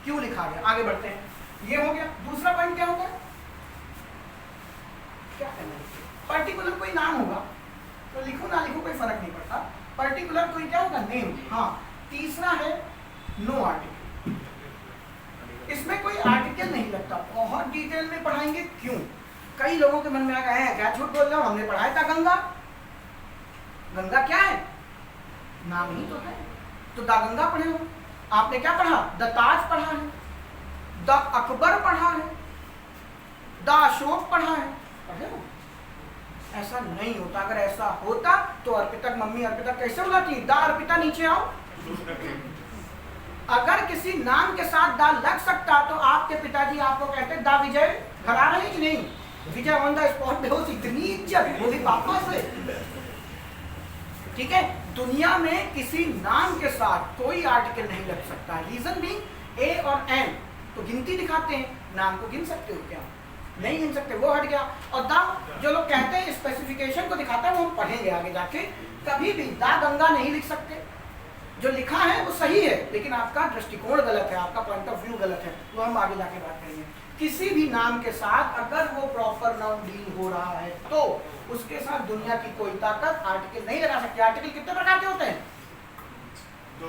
क्यों लिखा गया, आगे बढ़ते हैं। ये हो गया। दूसरा पॉइंट क्या होगा, क्या करना है, पर्टिकुलर कोई नाम होगा तो लिखो ना लिखो कोई फर्क नहीं पड़ता, पर्टिकुलर कोई क्या होगा, नेम। हाँ, तीसरा है नो आर्टिकल। इसमें कोई आर्टिकल नहीं लगता, बहुत डिटेल में पढ़ाएंगे। क्यों, कई लोगों के मन में आ गया है, क्या झूठ बोल रहा हूं, हमने पढ़ाया था गंगा। गंगा क्या है, नाम ही तो है। तो द गंगा पढ़े हो, आपने क्या पढ़ा, द ताज पढ़ा है, द अकबर पढ़ा है, द अशोक पढ़ा है, पढ़े हो। ऐसा नहीं होता। अगर ऐसा होता तो अर्पिता, मम्मी अर्पिता कैसे बुलाती, द अर्पिता नीचे आओ। अगर किसी नाम के साथ दा लग सकता तो आपके पिताजी आपको कहते दा विजय, घर आ रहे कि नहीं, विजय ऑन द स्पॉट पे हो, इतनी इज्जत, वो भी पापा से। ठीक है, दुनिया में किसी नाम के साथ कोई आर्टिकल नहीं लग सकता। रीजन भी ए और एन तो गिनती दिखाते हैं, नाम को गिन सकते हो क्या? नहीं गिन सकते, वो हट गया। और दा जो लोग कहते हैं स्पेसिफिकेशन को दिखाता है, वो हम पढ़ेंगे आगे जाके। कभी भी दा गंगा नहीं लिख सकते, जो लिखा है वो सही है लेकिन आपका दृष्टिकोण गलत है, आपका पॉइंट ऑफ व्यू गलत है, वो हम आगे जाके बात करेंगे। किसी भी नाम के साथ अगर वो प्रॉपर नाउन डील हो रहा है तो उसके साथ दुनिया की कोई ताकत आर्टिकल नहीं लगा सकती। आर्टिकल कितने प्रकार के होते हैं?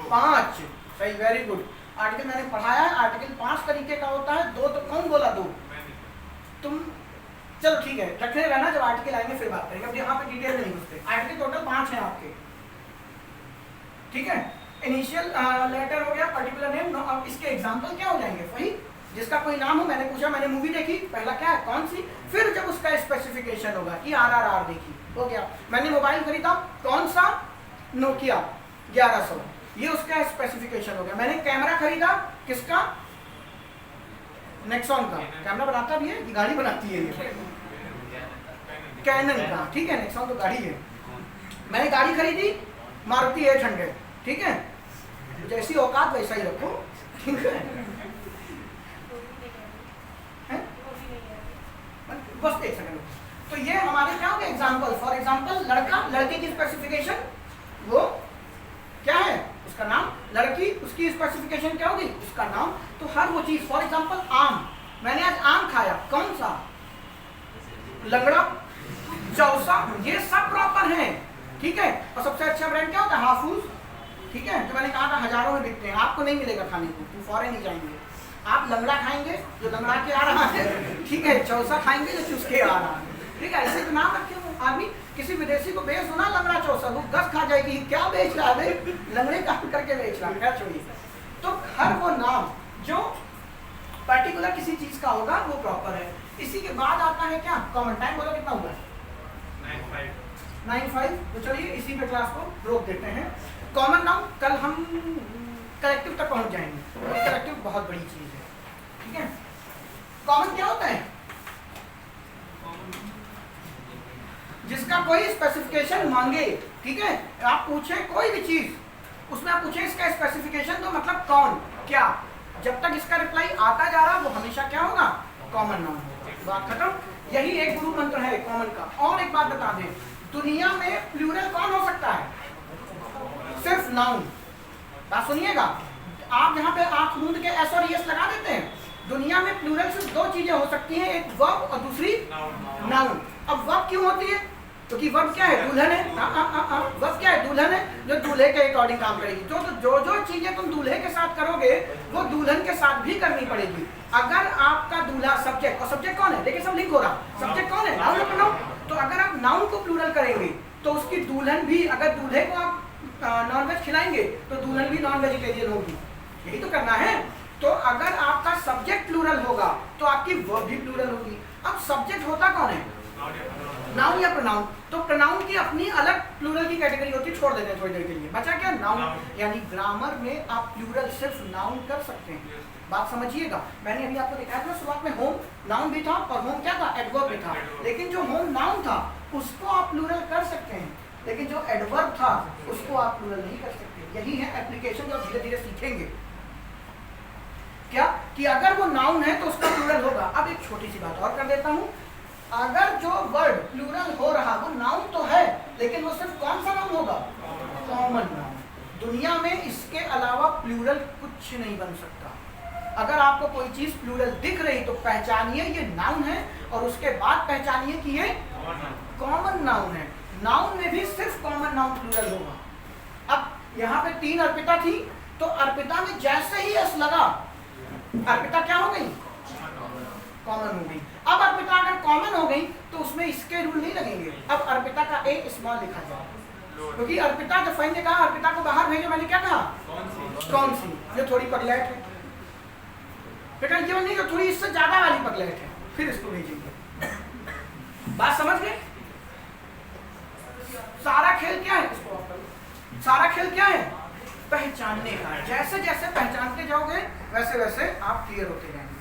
5। सही, वेरी गुड। आर्टिकल मैंने पढ़ाया है, आर्टिकल 5 तरीके का होता है। 2 तो कौन बोला? 2 तुम, चलो ठीक है, रखने रहना, जब आर्टिकल आएंगे फिर बात करेंगे, अब यहाँ पे डिटेल नहीं घुसते। आर्टिकल टोटल 5 हैं आपके, ठीक है। इनिशियल लेटर हो गया, पर्टिकुलर नेम। अब इसके एग्जांपल क्या हो जाएंगे? वही जिसका कोई नाम हो, मैंने पूछा, मैंने मूवी देखी, पहला क्या है, कौन सी, फिर जब उसका स्पेसिफिकेशन होगा कि RRR देखी, हो गया। मैंने मोबाइल खरीदा, कौन सा? नोकिया 1100, ये उसका स्पेसिफिकेशन हो गया। मैंने कैमरा खरीदा, किसका? नेक्सॉन का। कैमरा बनाता भी है, गाड़ी बनाती है ये, कैनन का, ठीक है। नेक्सॉन तो गाड़ी है। मैंने गाड़ी खरीदी, मारुति 800, ठीक है। जैसी औकात वैसा ही रखो, ठीक है। बस एक सेकंड। तो ये हमारे क्या हो गए एग्जांपल। फॉर एग्जांपल लड़का, लड़के की स्पेसिफिकेशन वो क्या है? उसका नाम। लड़की, उसकी स्पेसिफिकेशन क्या होगी? उसका नाम। तो हर वो चीज, फॉर एग्जांपल आम, मैंने आज आम खाया, कौन सा? लंगड़ा, चौसा, ये सब प्रॉपर है, ठीक है। और सबसे अच्छा ब्रांड क्या होता है? हाफूज, ठीक है। तो मैंने कहा था हजारों में बिकते हैं, आपको नहीं मिलेगा खाने को, तुम फॉरेन ही जाएंगे। आप लंगड़ा खाएंगे जो लंगड़ा के आ रहा है, ठीक है। चौसा खाएंगे जो चुसके आ रहा है, ठीक है। ऐसे तो नाम रखे हो। आदमी किसी विदेशी को बेच सुना लंगड़ा चौसा, वो गस खा जाएगी, क्या बेच रहा है, लंगड़े काम करके बेच रहा है, क्या छोड़िए। तो हर वो नाम जो पर्टिकुलर किसी चीज का होगा वो प्रॉपर है। इसी के बाद आता है क्या? कॉमन। टाइम बोलो कितना हुआ? 9:05। तो चलिए इसी पे क्लास को रोक देते हैं। कॉमन नाउन, कल हम कलेक्टिव तक पहुंच जाएंगे, और कलेक्टिव बहुत बड़ी चीज है, ठीक है। कॉमन क्या होता है? जिसका कोई स्पेसिफिकेशन मांगे, ठीक है। आप पूछे कोई भी चीज, उसमें आप पूछे इसका स्पेसिफिकेशन, तो मतलब कौन, क्या, जब तक इसका रिप्लाई आता जा रहा वो हमेशा क्या होगा? कॉमन नाउन होगा। बात खत्म। यही एक गुरु मंत्र है कॉमन का। और एक बात बता दें, दुनिया में प्लूरल कौन हो सकता है? सिर्फ नाउन। बात सुनिएगा, आप यहाँ पे आंख मूंद के एस और यस लगा देते हैं। दुनिया में प्लूरल सिर्फ 2 चीजें हो सकती हैं, एक वर्ब और दूसरी नाउन। अब वर्ब क्यों होती है? क्योंकि वर्ब क्या है? दुल्हन है। वर्ब क्या है? दुल्हन है, जो दूल्हे के अकॉर्डिंग काम करेगी। जो चीजें तुम दूल्हे के साथ करोगे वो दुल्हन के साथ भी करनी पड़ेगी। अगर आपका दूल्हा सब्जेक्ट, और सब्जेक्ट कौन है? देखिए सब लिंक हो रहा, सब्जेक्ट कौन है? नाउन और प्रोनाउन। तो अगर आप नाउन को प्लूरल करेंगे तो उसकी दुल्हन भी, अगर दूल्हे को आप नॉनवेज खिलाएंगे तो दुल्हन भी नॉन वेजिटेरियन होगी, यही तो करना है। तो अगर आपका सब्जेक्ट प्लूरल होगा तो आपकी वर्ब भी प्लूरल होगी। अब सब्जेक्ट होता कौन है? नाउन या प्रोनाउन। तो प्रोनाउन की अपनी अलग प्लूरल की कैटेगरी होती है, छोड़ देते हैं थोड़ी देर के लिए। बचा क्या? नाउन। यानी ग्रामर में आप प्लूरल सिर्फ नाउन कर सकते हैं। बात समझिएगा, मैंने अभी आपको दिखाया था शुरुआत में, होम नाउन भी था और होम क्या था? एडवर्ब भी था। लेकिन जो होम नाउन था उसको आप प्लूरल कर सकते हैं, लेकिन जो एडवर्ब था उसको आप प्लूरल नहीं कर सकते। यही है एप्लीकेशन, जो धीरे धीरे सीखेंगे क्या कि अगर वो नाउन है तो उसका प्लूरल होगा। अब एक छोटी सी बात और कर देता हूं, अगर जो वर्ड प्लूरल हो रहा वो नाउन तो है, लेकिन वो सिर्फ कौन सा नाउन होगा? Common noun. दुनिया में इसके अलावा प्लूरल कुछ नहीं बन सकता। अगर आपको कोई चीज प्लूरल दिख रही तो पहचानिए ये नाउन है, और उसके बाद पहचानिए कि ये कॉमन नाउन है। नाउन में भी सिर्फ कॉमन नाउन प्लूरल होगा। अब यहाँ पे 3 अर्पिता थी, तो अर्पिता में जैसे ही एस लगा, अर्पिता क्या हो गई? कॉमन हो गई। अब अर्पिता अगर कॉमन हो गई तो उसमें इसके रूल नहीं लगेंगे। अब अर्पिता का ए स्मॉल लिखा जाए, क्योंकि अर्पिता, जब फ्रेंड ने कहा अर्पिता को बाहर भेजो, मैंने क्या कहा? कौन सी? जो थोड़ी पगलेट है। बेटा ये नहीं, जो थोड़ी इससे ज्यादा वाली पगलेट है, फिर इसको भेजेंगे। बात समझ गए? सारा खेल क्या है? सारा खेल क्या है? पहचानने का। जैसे जैसे पहचानते जाओगे वैसे वैसे आप क्लियर होते जाएंगे।